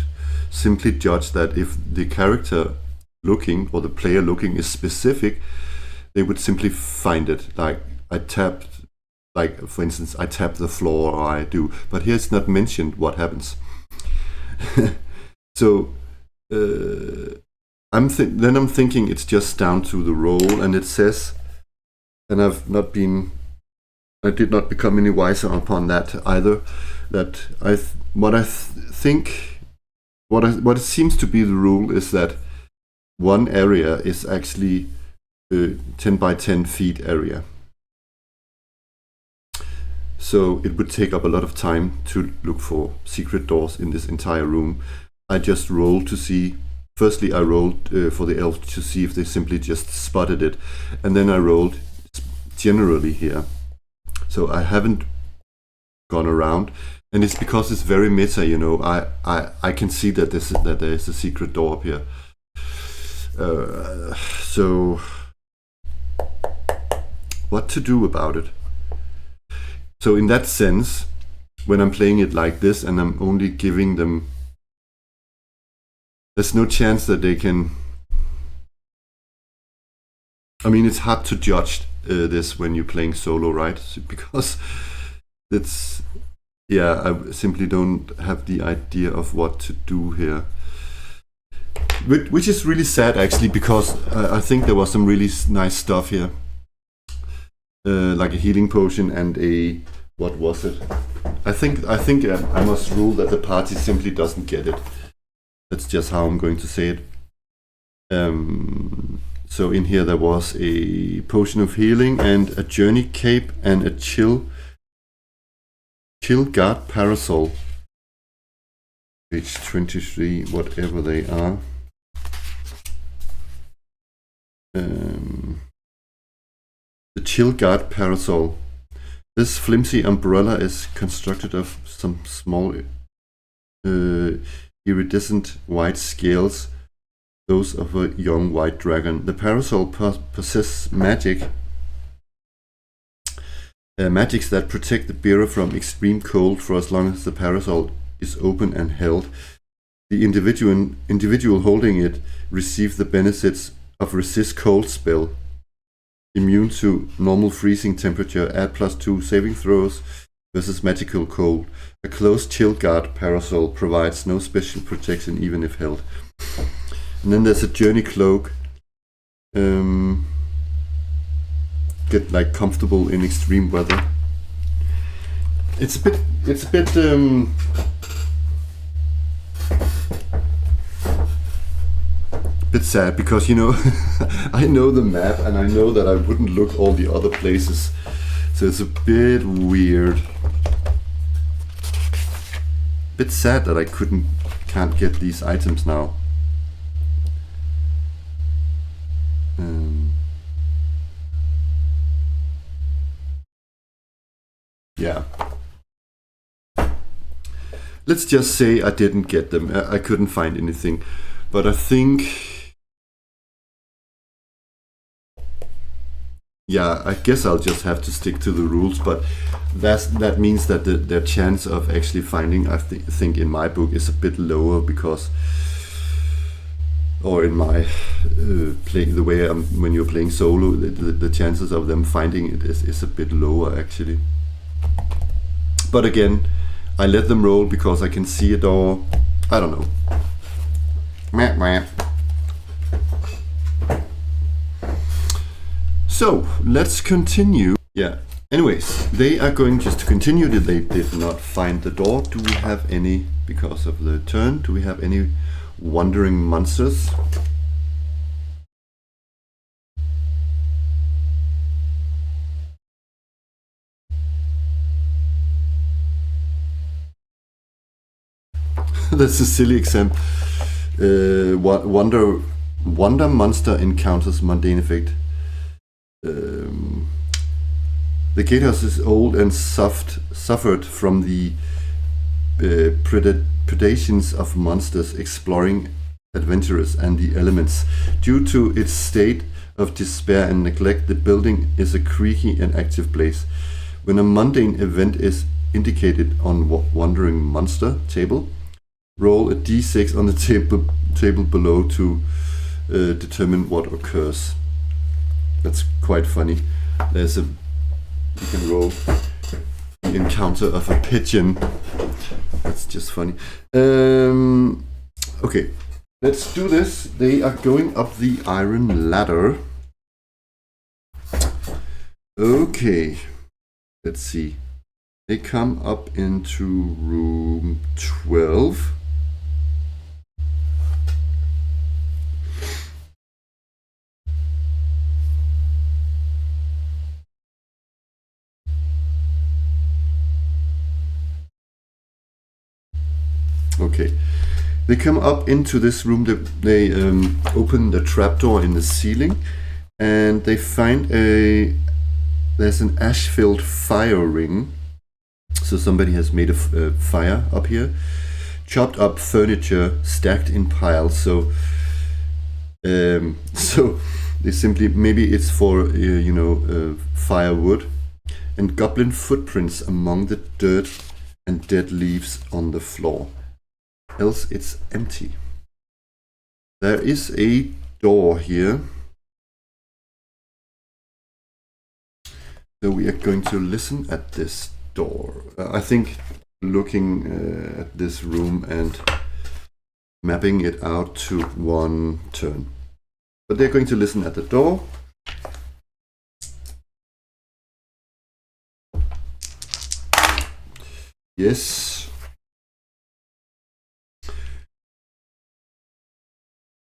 simply judge that if the character looking or the player looking is specific, they would simply find it. Like I tapped, like for instance, I tap the floor, or I do, but here it's not mentioned what happens. So I'm thinking it's just down to the roll, and it says, and I did not become any wiser upon that either. That what it seems to be the rule is that one area is actually 10 by 10 feet area. So it would take up a lot of time to look for secret doors in this entire room. I just rolled to see, firstly I rolled for the elf to see if they simply just spotted it, and then I rolled generally here. So I haven't gone around, and it's because it's very meta, you know. I can see that there is a secret door up here. So what to do about it? So in that sense, when I'm playing it like this and I'm only giving them, there's no chance that they can, I mean, it's hard to judge this when you're playing solo, right? Because it's, yeah, I simply don't have the idea of what to do here. Which is really sad actually, because I think there was some really nice stuff here. Like a healing potion and a, what was it? I think I must rule that the party simply doesn't get it. That's just how I'm going to say it. So in here there was a potion of healing and a journey cape and a chill guard parasol. Page 23, whatever they are. The chill guard parasol. This flimsy umbrella is constructed of some small iridescent white scales, those of a young white dragon. The parasol possesses magics that protect the bearer from extreme cold for as long as the parasol is open and held. The individual holding it receives the benefits of resist cold spell, immune to normal freezing temperature, add +2 saving throws versus magical cold. A closed chill guard parasol provides no special protection even if held. And then there's a journey cloak. Get like comfortable in extreme weather. It's a bit sad because, you know, I know the map and I know that I wouldn't look all the other places, so it's a bit weird. Bit sad that I can't get these items now. Yeah. Let's just say I didn't get them. I couldn't find anything, but I think, yeah, I guess I'll just have to stick to the rules, but that means that their chance of actually finding, I think in my book, is a bit lower, because, or in my playing the way when you're playing solo, the chances of them finding it is a bit lower actually. But again, I let them roll because I can see a door. I don't know. Meh, meh. So let's continue. Yeah. Anyways, they are going just to continue. They did not find the door. Do we have any, because of the turn, do we have any wandering monsters? That's a silly example. Wonder monster encounters mundane effect. The gatehouse is old and suffered from the predations of monsters exploring adventurers and the elements. Due to its state of despair and neglect, the building is a creaky and active place. When a mundane event is indicated on wandering monster table, roll a d6 on the table below to determine what occurs. That's quite funny. You can roll the encounter of a pigeon. That's just funny. Okay, let's do this. They are going up the iron ladder. Okay, let's see. They come up into room 12. Okay, they come up into this room. They open the trapdoor in the ceiling, and they find there's an ash-filled fire ring. So somebody has made a fire up here. Chopped up furniture stacked in piles. So they simply, maybe it's for firewood, and goblin footprints among the dirt and dead leaves on the floor. Else it's empty. There is a door here. So we are going to listen at this door. I think looking at this room and mapping it out to one turn. But they're going to listen at the door. Yes.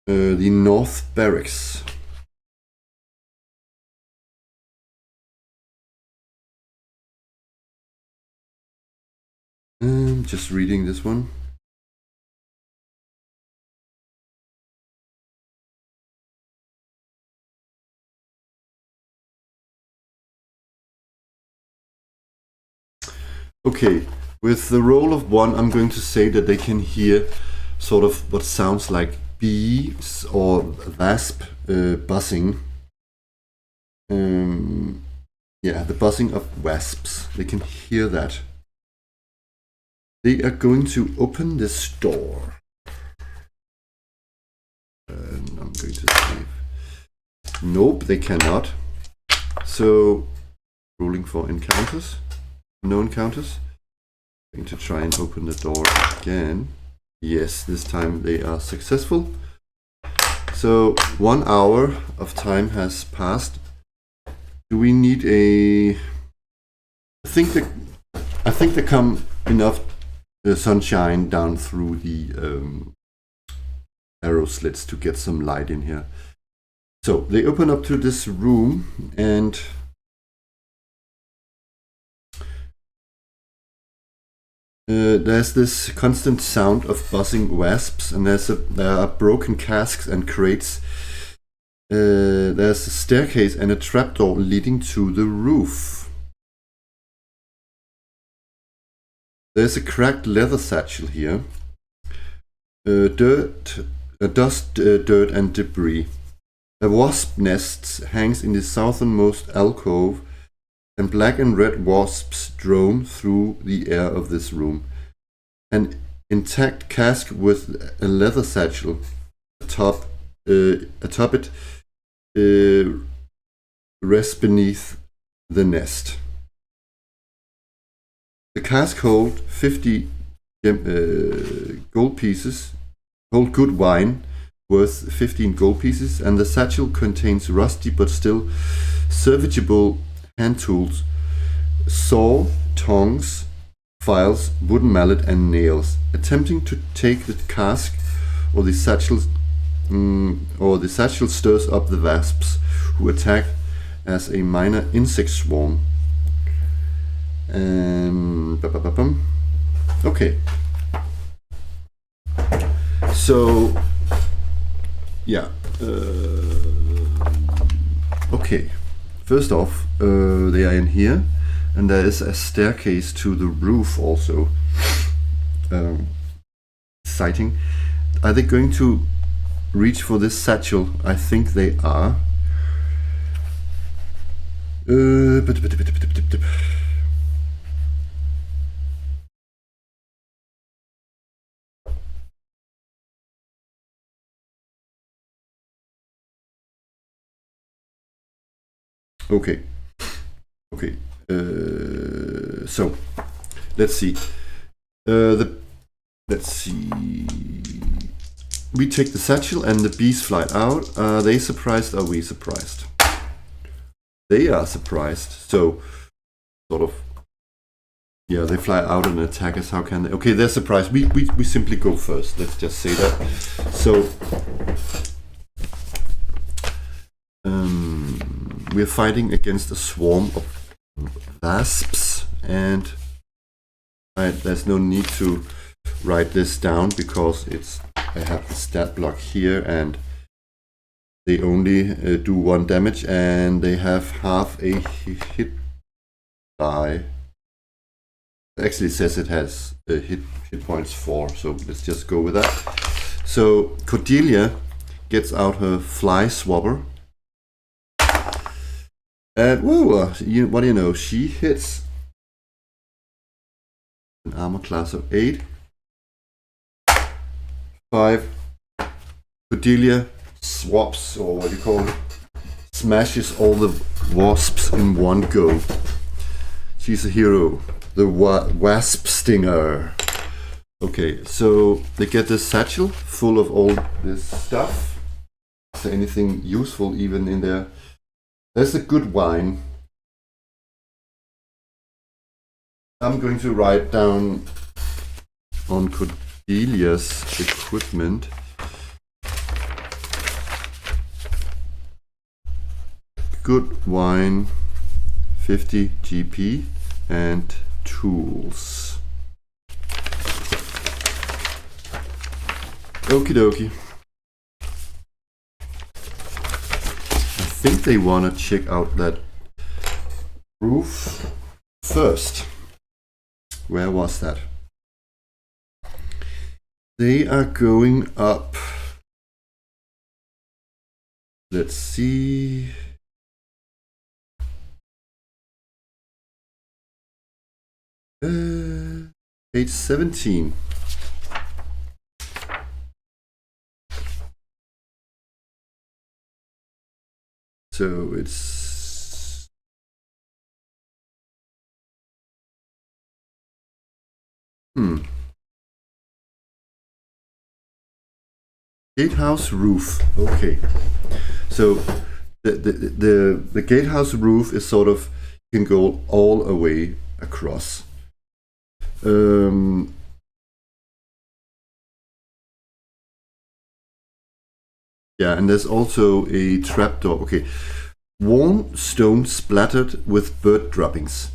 The North Barracks. Just reading this one. Okay, with the roll of 1, I'm going to say that they can hear sort of what sounds like bees or wasp buzzing. Yeah, the buzzing of wasps. They can hear that. They are going to open this door. And I'm going to save. Nope, they cannot. So, rolling for encounters. No encounters. I'm going to try and open the door again. Yes, this time they are successful. So 1 hour of time has passed. Do we need a? I think there come enough sunshine down through the arrow slits to get some light in here. So they open up to this room, and there's this constant sound of buzzing wasps, and there are broken casks and crates. There's a staircase and a trapdoor leading to the roof. There's a cracked leather satchel here. Dust, dirt and debris. A wasp nest hangs in the southernmost alcove, and black and red wasps drone through the air of this room. An intact cask with a leather satchel atop it rests beneath the nest. The cask hold 50 gold pieces, hold good wine worth 15 gold pieces, and the satchel contains rusty but still serviceable hand tools, saw, tongs, files, wooden mallet, and nails. Attempting to take the cask or the satchel stirs up the wasps, who attack as a minor insect swarm. Okay. So, yeah. Okay. First off, they are in here, and there is a staircase to the roof also. Exciting. Are they going to reach for this satchel? I think they are. Okay. Okay. So let's see. Let's see. We take the satchel and the bees fly out. Are they surprised? Are we surprised? They are surprised. So sort of. Yeah, they fly out and attack us. How can they? Okay, they're surprised. We simply go first. Let's just say that. So we're fighting against a swarm of wasps, and there's no need to write this down because I have the stat block here, and they only do 1 damage, and they have half a hit die. Actually, it says it has hit points 4, so let's just go with that. So Cordelia gets out her fly swabber. And whoa, what do you know? She hits an armor class of 8. 5. Cordelia swaps, or what do you call it? Smashes all the wasps in one go. She's a hero. The wasp stinger. Okay, so they get this satchel full of all this stuff. Is there anything useful even in there? There's a good wine. I'm going to write down on Cordelia's equipment. Good wine, 50 GP, and tools. Okie dokie. I think they want to check out that roof first. Where was that? They are going up. Let's see. Page 17. So it's gatehouse roof. Okay, so the gatehouse roof is sort of, you can go all the way across. Yeah, and there's also a trapdoor. Okay, worn stone splattered with bird droppings.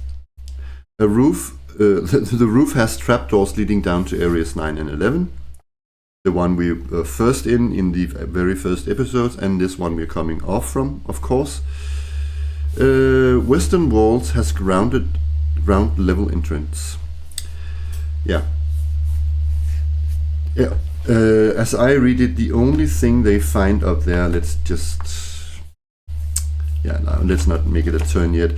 A roof. The roof has trapdoors leading down to areas 9 and 11. The one we were first in the very first episodes, and this one we're coming off from, of course. Western walls has ground level entrance. Yeah. Yeah. As I read it, the only thing they find up there, let's not make it a turn yet.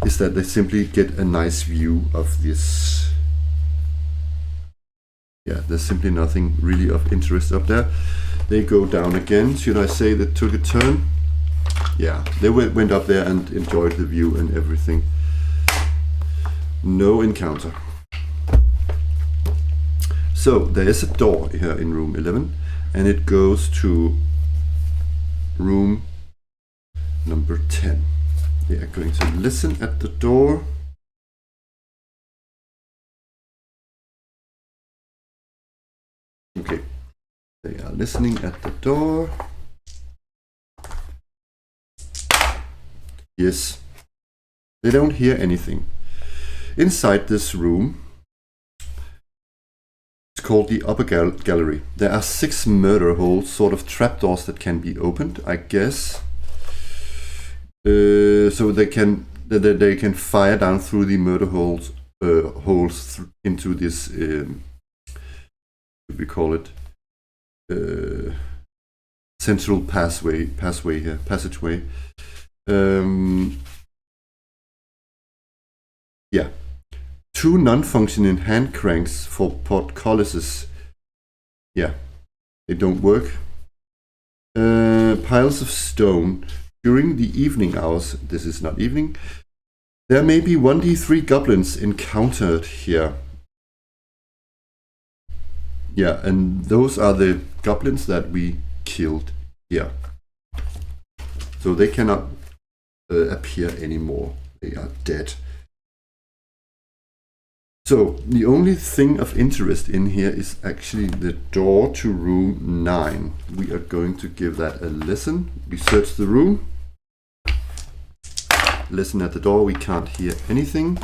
is that they simply get a nice view of this. Yeah, there's simply nothing really of interest up there. They go down again. Should I say they took a turn? Yeah, they went up there and enjoyed the view and everything. No encounter. So there is a door here in room 11, and it goes to room number 10. They are going to listen at the door. Okay, they are listening at the door. Yes, they don't hear anything. Inside this room, it's called the upper gallery. There are 6 murder holes, sort of trapdoors that can be opened, I guess. So they can fire down through the murder holes into this. We call it central passageway. Yeah, 2 non-functioning hand cranks for portcullises. Yeah, they don't work. Piles of stone. During the evening hours, this is not evening, there may be 1d3 goblins encountered here. Yeah, and those are the goblins that we killed here. So they cannot appear anymore. They are dead. So the only thing of interest in here is actually the door to room 9. We are going to give that a listen. We search the room. Listen at the door. We can't hear anything.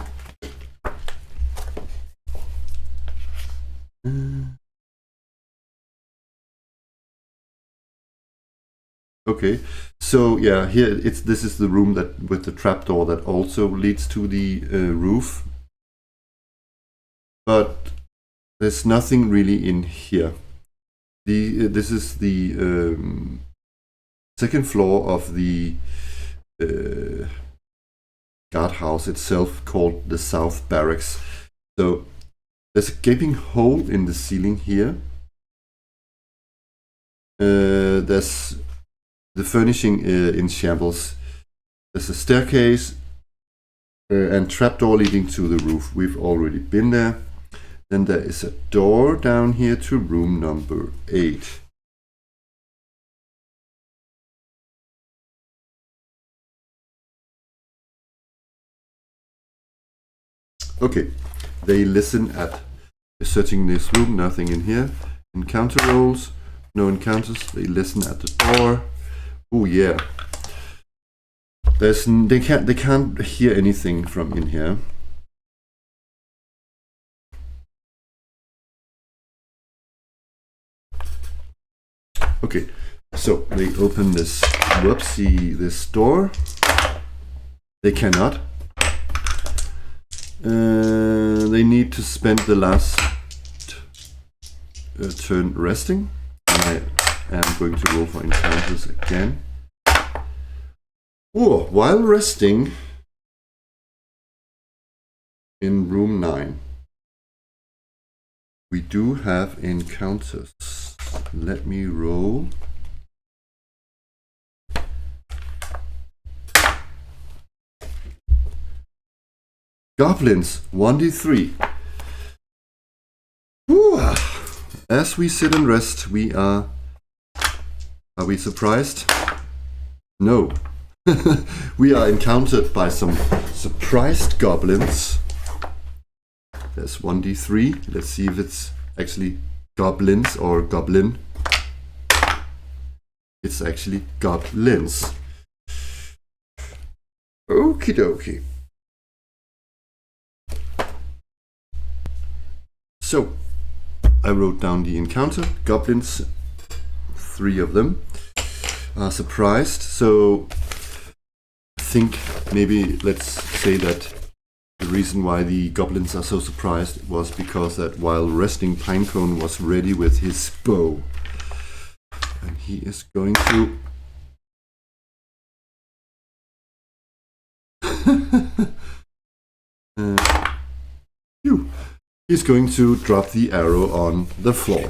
Okay, so yeah, here this is the room that with the trapdoor that also leads to the roof, but there's nothing really in here. This is the second floor of the guardhouse itself, called the South Barracks. So there's a gaping hole in the ceiling here. There's the furnishing in shambles. There's a staircase and trapdoor leading to the roof. We've already been there. Then there is a door down here to room number 8. Okay, they listen at searching this room. Nothing in here. Encounter rolls. No encounters. They listen at the door. Oh yeah. They can't hear anything from in here. Okay, so they open this this door. They cannot. They need to spend the last turn resting. I am going to roll for encounters again. Oh, while resting in room 9, we do have encounters. Let me roll. Goblins, 1d3. Whew. As we sit and rest, we are we surprised? No. We are encountered by some surprised goblins. There's 1d3. Let's see if it's actually goblins or goblin. It's actually goblins. Okie dokie. So, I wrote down the encounter. Goblins, 3 of them, are surprised. So, I think maybe let's say that the reason why the goblins are so surprised was because that while resting, Pinecone was ready with his bow. And he is going to... He's going to drop the arrow on the floor.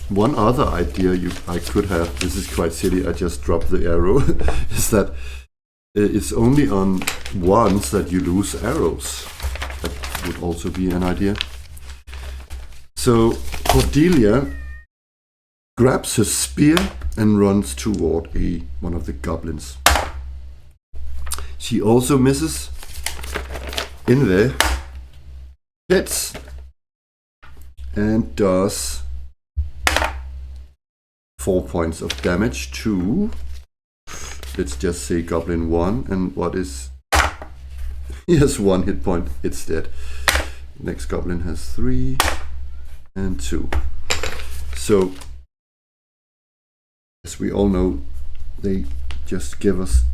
One other idea I could have, this is quite silly, I just dropped the arrow, is that it's only on ones that you lose arrows. That would also be an idea. So Cordelia grabs her spear and runs toward one of the goblins. She also misses in the hits and does 4 points of damage to, let's just say, Goblin 1. And what is... He has 1 hit point, it's dead. Next Goblin has 3 and 2. So, as we all know, they just give us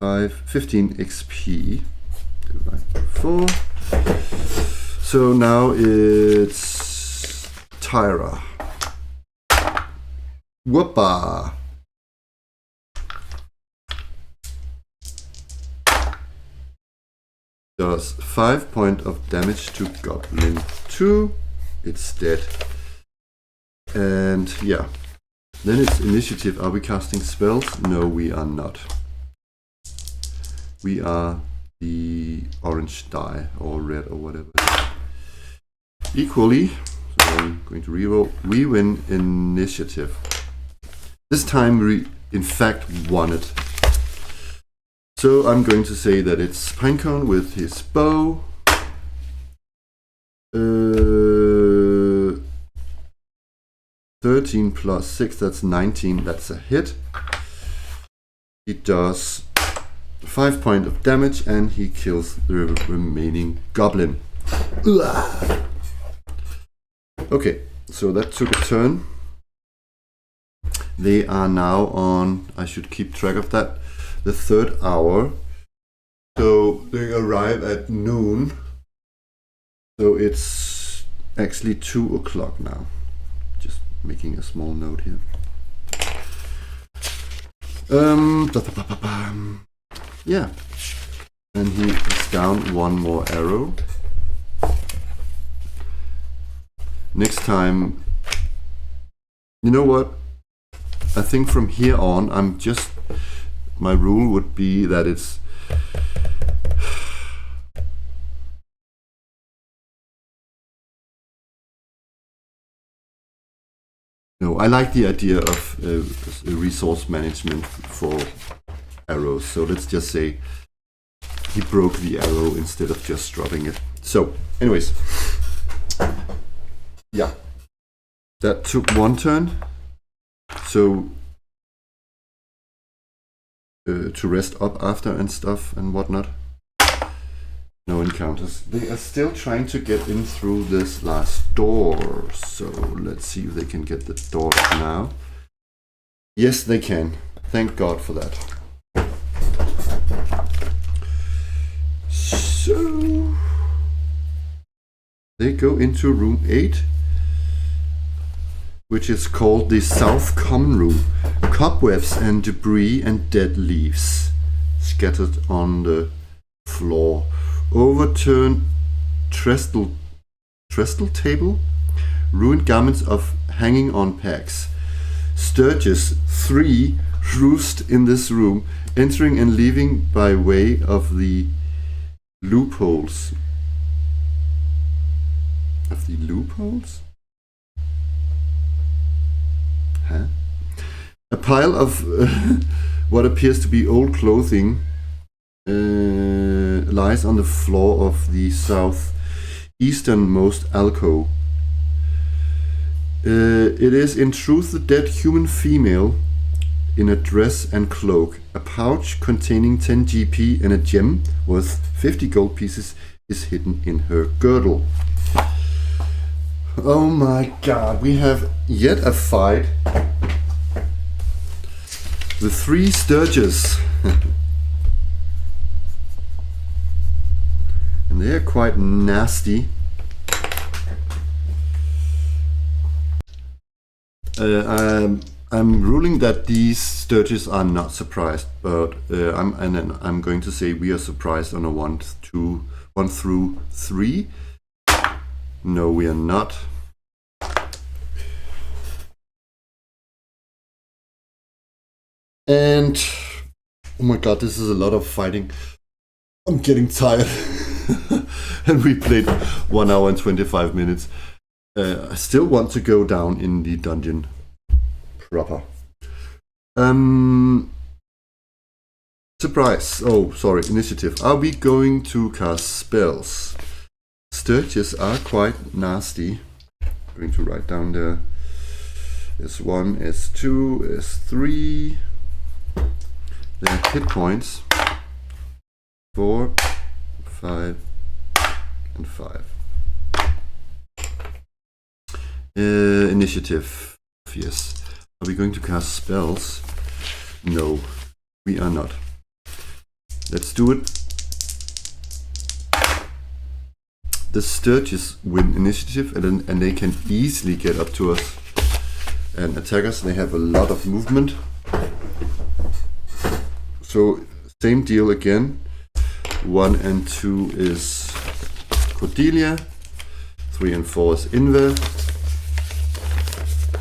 15 XP. Divided by 4. So now it's Tyra. Whoopa! Does 5 points of damage to Goblin 2. It's dead. And yeah. Then it's initiative. Are we casting spells? No, we are not. We are the orange die or red or whatever. Equally, so I'm going to reroll. We win initiative. This time we in fact won it. So I'm going to say that it's Pinecone with his bow. 13 plus 6, that's 19, that's a hit. He does 5 points of damage and he kills the remaining goblin. Okay, so that took a turn. They are now on, I should keep track of that, the 3rd hour. So they arrive at noon. So it's actually 2 o'clock now. Just making a small note here. Yeah. And he is down 1 more arrow. Next time, you know what? I think from here on, my rule would be that it's no, I like the idea of resource management for arrows. So let's just say he broke the arrow instead of just dropping it. So, anyways, yeah, that took 1 turn. So to rest up after and stuff and whatnot. No encounters. They are still trying to get in through this last door. So let's see if they can get the door now. Yes, they can. Thank God for that. So they go into room 8, which is called the South Common Room. Cobwebs and debris and dead leaves scattered on the floor. Overturned trestle table. Ruined garments of hanging on pegs. Sturges 3 roost in this room, entering and leaving by way of the loopholes. Of the loopholes? Huh? A pile of what appears to be old clothing lies on the floor of the southeasternmost alcove. It is in truth the dead human female in a dress and cloak. A pouch containing 10 GP and a gem worth 50 gold pieces is hidden in her girdle. Oh my god, we have yet a fight. The 3 Sturges. And they are quite nasty. I'm ruling that these Sturges are not surprised, but I'm going to say we are surprised on a 1 through 3. No, we are not. And oh my god, this is a lot of fighting. I'm getting tired. And we played 1 hour and 25 minutes. I still want to go down in the dungeon proper. Surprise. Oh, sorry, initiative. Are we going to cast spells? Sturges are quite nasty. I'm going to write down there. S1, S2, S3. Their hit points 4, 5, and 5. Initiative. Yes. Are we going to cast spells? No, we are not. Let's do it. The Sturges win initiative, and they can easily get up to us and attack us. They have a lot of movement. So same deal again. 1 and 2 is Cordelia. 3 and 4 is Inve.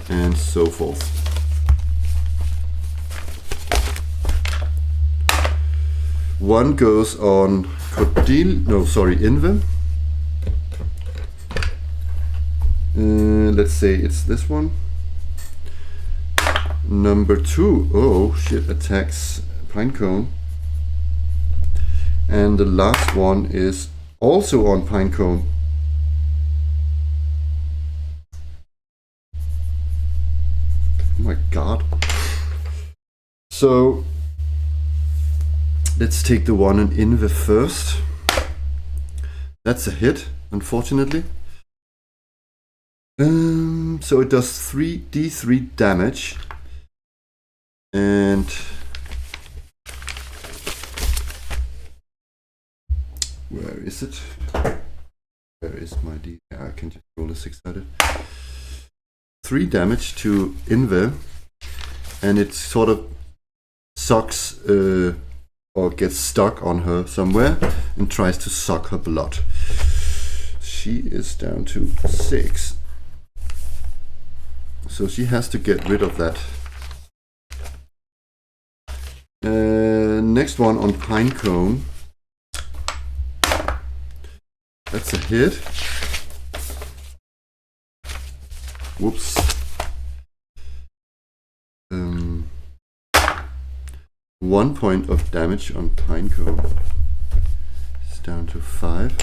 And so forth. One goes on Inve. Let's say it's this one. Number 2, oh shit, attacks Pinecone. And the last one is also on Pinecone. Oh my god. So let's take the one in Inve first. That's a hit, unfortunately. So it does 3d3 damage. And where is it? Where is my D? I can just roll a 6-sided. 3 damage to Inve, and it sort of sucks or gets stuck on her somewhere and tries to suck her blood. She is down to 6. So she has to get rid of that. Next one on Pinecone. That's a hit. Whoops. 1 point of damage on Pinecone. It's down to 5.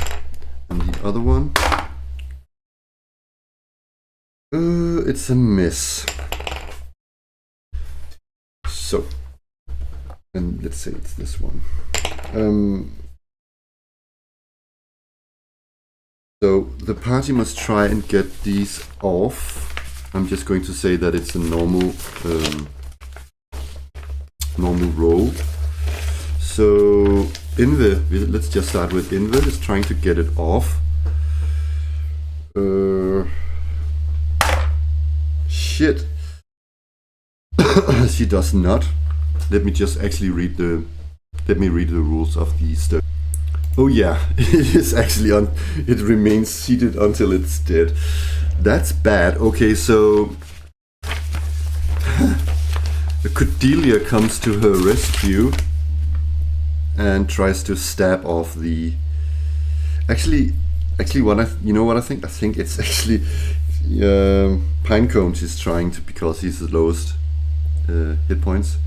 And the other one. It's a miss. So, and let's say it's this one. So the party must try and get these off. I'm just going to say that it's a normal roll. So Inve, let's just start with Inve, is trying to get it off. Shit. She does not. Let me just actually read the rules of the stuff. Oh yeah, it is actually on. It remains seated until it's dead. That's bad. Okay, so Cordelia comes to her rescue and tries to stab off the. Actually, what I think? I think it's actually Pinecone she's trying to, because he's the lowest hit points.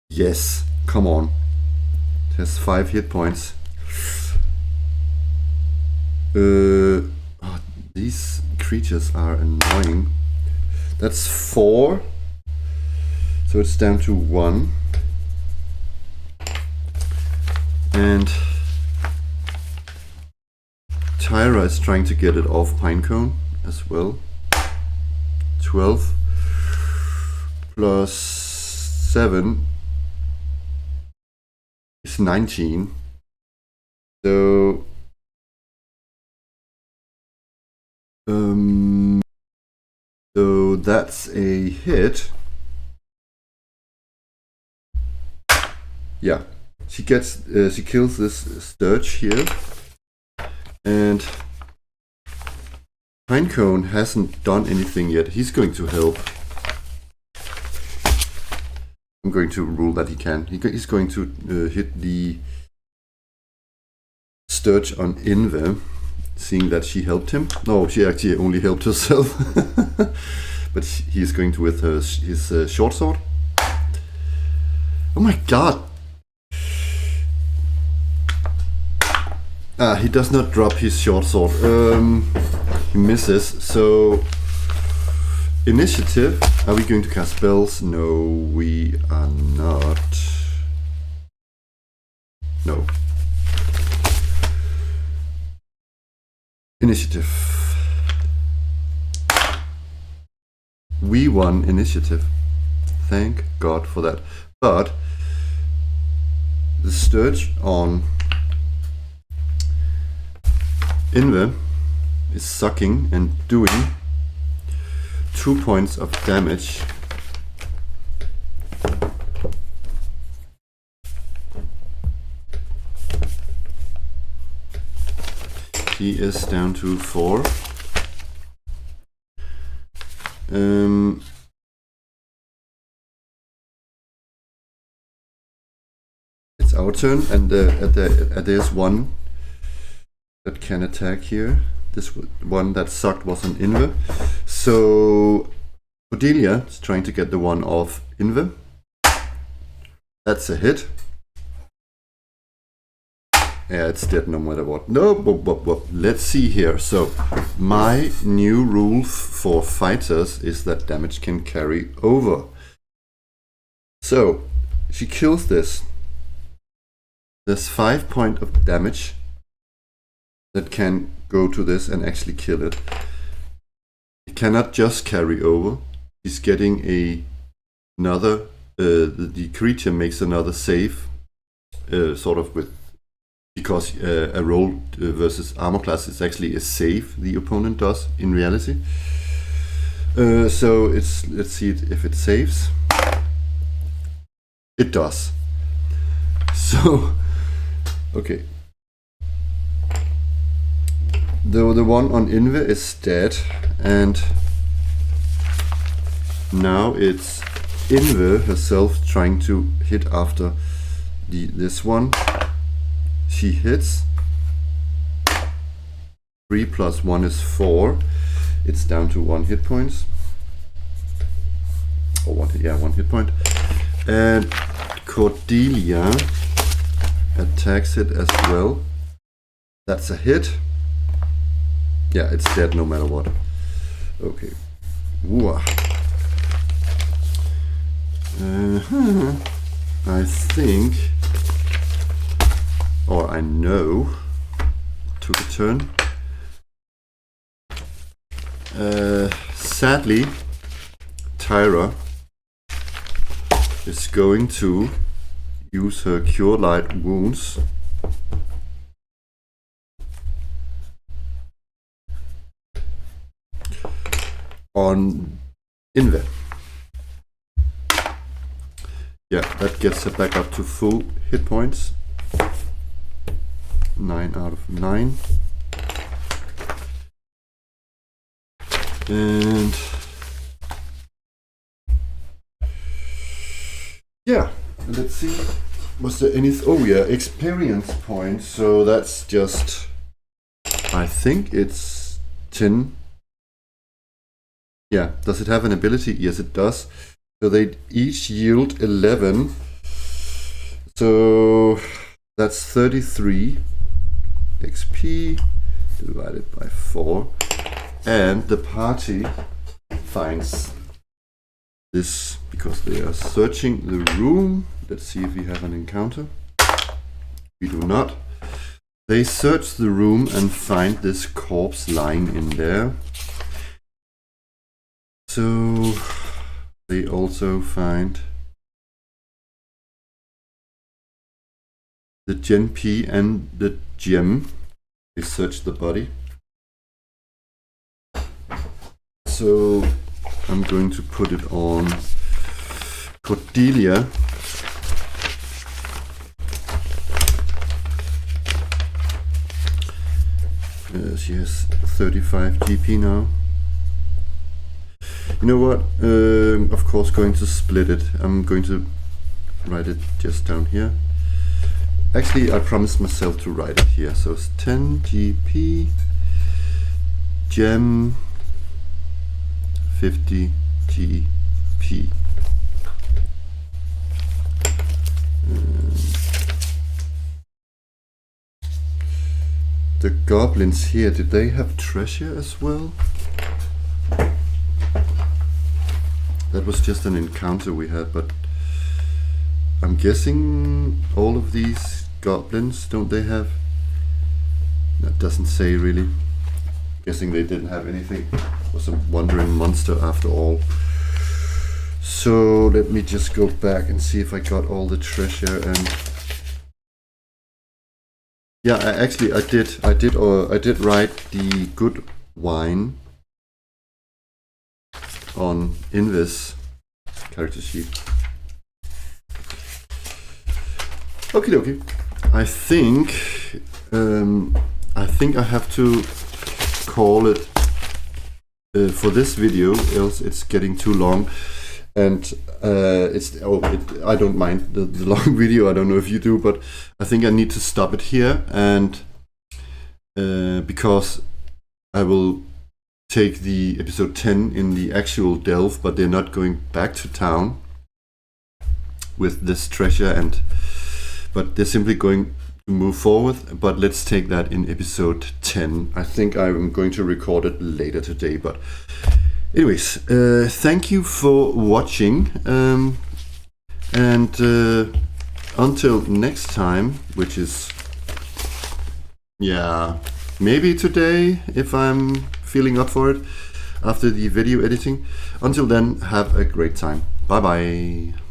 Yes, come on. It has 5 hit points. These creatures are annoying. That's 4. So it's down to 1. And Tyra is trying to get it off Pinecone as well. 12 plus 7 is 19. So that's a hit. Yeah, she kills this Sturge here, and Pinecone hasn't done anything yet. He's going to help. I'm going to rule that he can. He's going to hit the Sturge on Inve, seeing that she helped him. No, she actually only helped herself. But he's going to with his short sword. Oh my god! He does not drop his short sword. He misses. So initiative. Are we going to cast spells? No, we are not. No. Initiative. We won initiative. Thank God for that. But the Sturge on Inve is sucking and doing 2 points of damage. He is down to 4. It's our turn, and there's one that can attack here. This one that sucked was an Inve. So Cordelia is trying to get the one off Inve. That's a hit. Yeah, it's dead no matter what. No, let's see here. So my new rule for fighters is that damage can carry over. So she kills this. There's 5 points of damage that can go to this and actually kill it. It cannot just carry over. He's getting another. The creature makes another save, sort of with. Because a roll versus armor class is actually a save the opponent does in reality. So let's see if it saves. It does. So okay. The one on Inve is dead, and now it's Inve herself trying to hit after this one. She hits. 3 plus 1 is 4. It's down to 1 hit points. Or 1 hit point. And Cordelia attacks it as well. That's a hit. Yeah, it's dead no matter what. Okay. Whoa. I think, or I know, took a turn. Sadly, Tyra is going to use her Cure Light Wounds on Inve. Yeah, that gets her back up to full hit points. 9 out of 9. And yeah, let's see. Was there any? Oh yeah, experience points. So that's just, I think it's 10. Yeah, does it have an ability? Yes, it does. So they each yield 11. So that's 33 XP divided by 4. And the party finds this because they are searching the room. Let's see if we have an encounter. We do not. They search the room and find this corpse lying in there. So they also find the Gen P and the gem. They search the body. So I'm going to put it on Cordelia. She has 35 GP now. You know what? Of course, going to split it. I'm going to write it just down here. Actually, I promised myself to write it here. So it's 10 GP, gem, 50 GP. The goblins here, did they have treasure as well? That was just an encounter we had, but I'm guessing all of these goblins, don't they have? That doesn't say really. Guessing they didn't have anything. It was a wandering monster after all. So let me just go back and see if I got all the treasure. And yeah, I did write the good wine on Invis character sheet. Okie dokie. I think I have to call it for this video, else it's getting too long. And I don't mind the long video. I don't know if you do, but I think I need to stop it here, and because I will take the episode 10 in the actual delve, but they're not going back to town with this treasure, but they're simply going to move forward. But let's take that in episode 10. I think I'm going to record it later today, but anyways, thank you for watching, and until next time, which is, yeah, maybe today if I'm feeling up for it after the video editing. Until then, have a great time. Bye bye.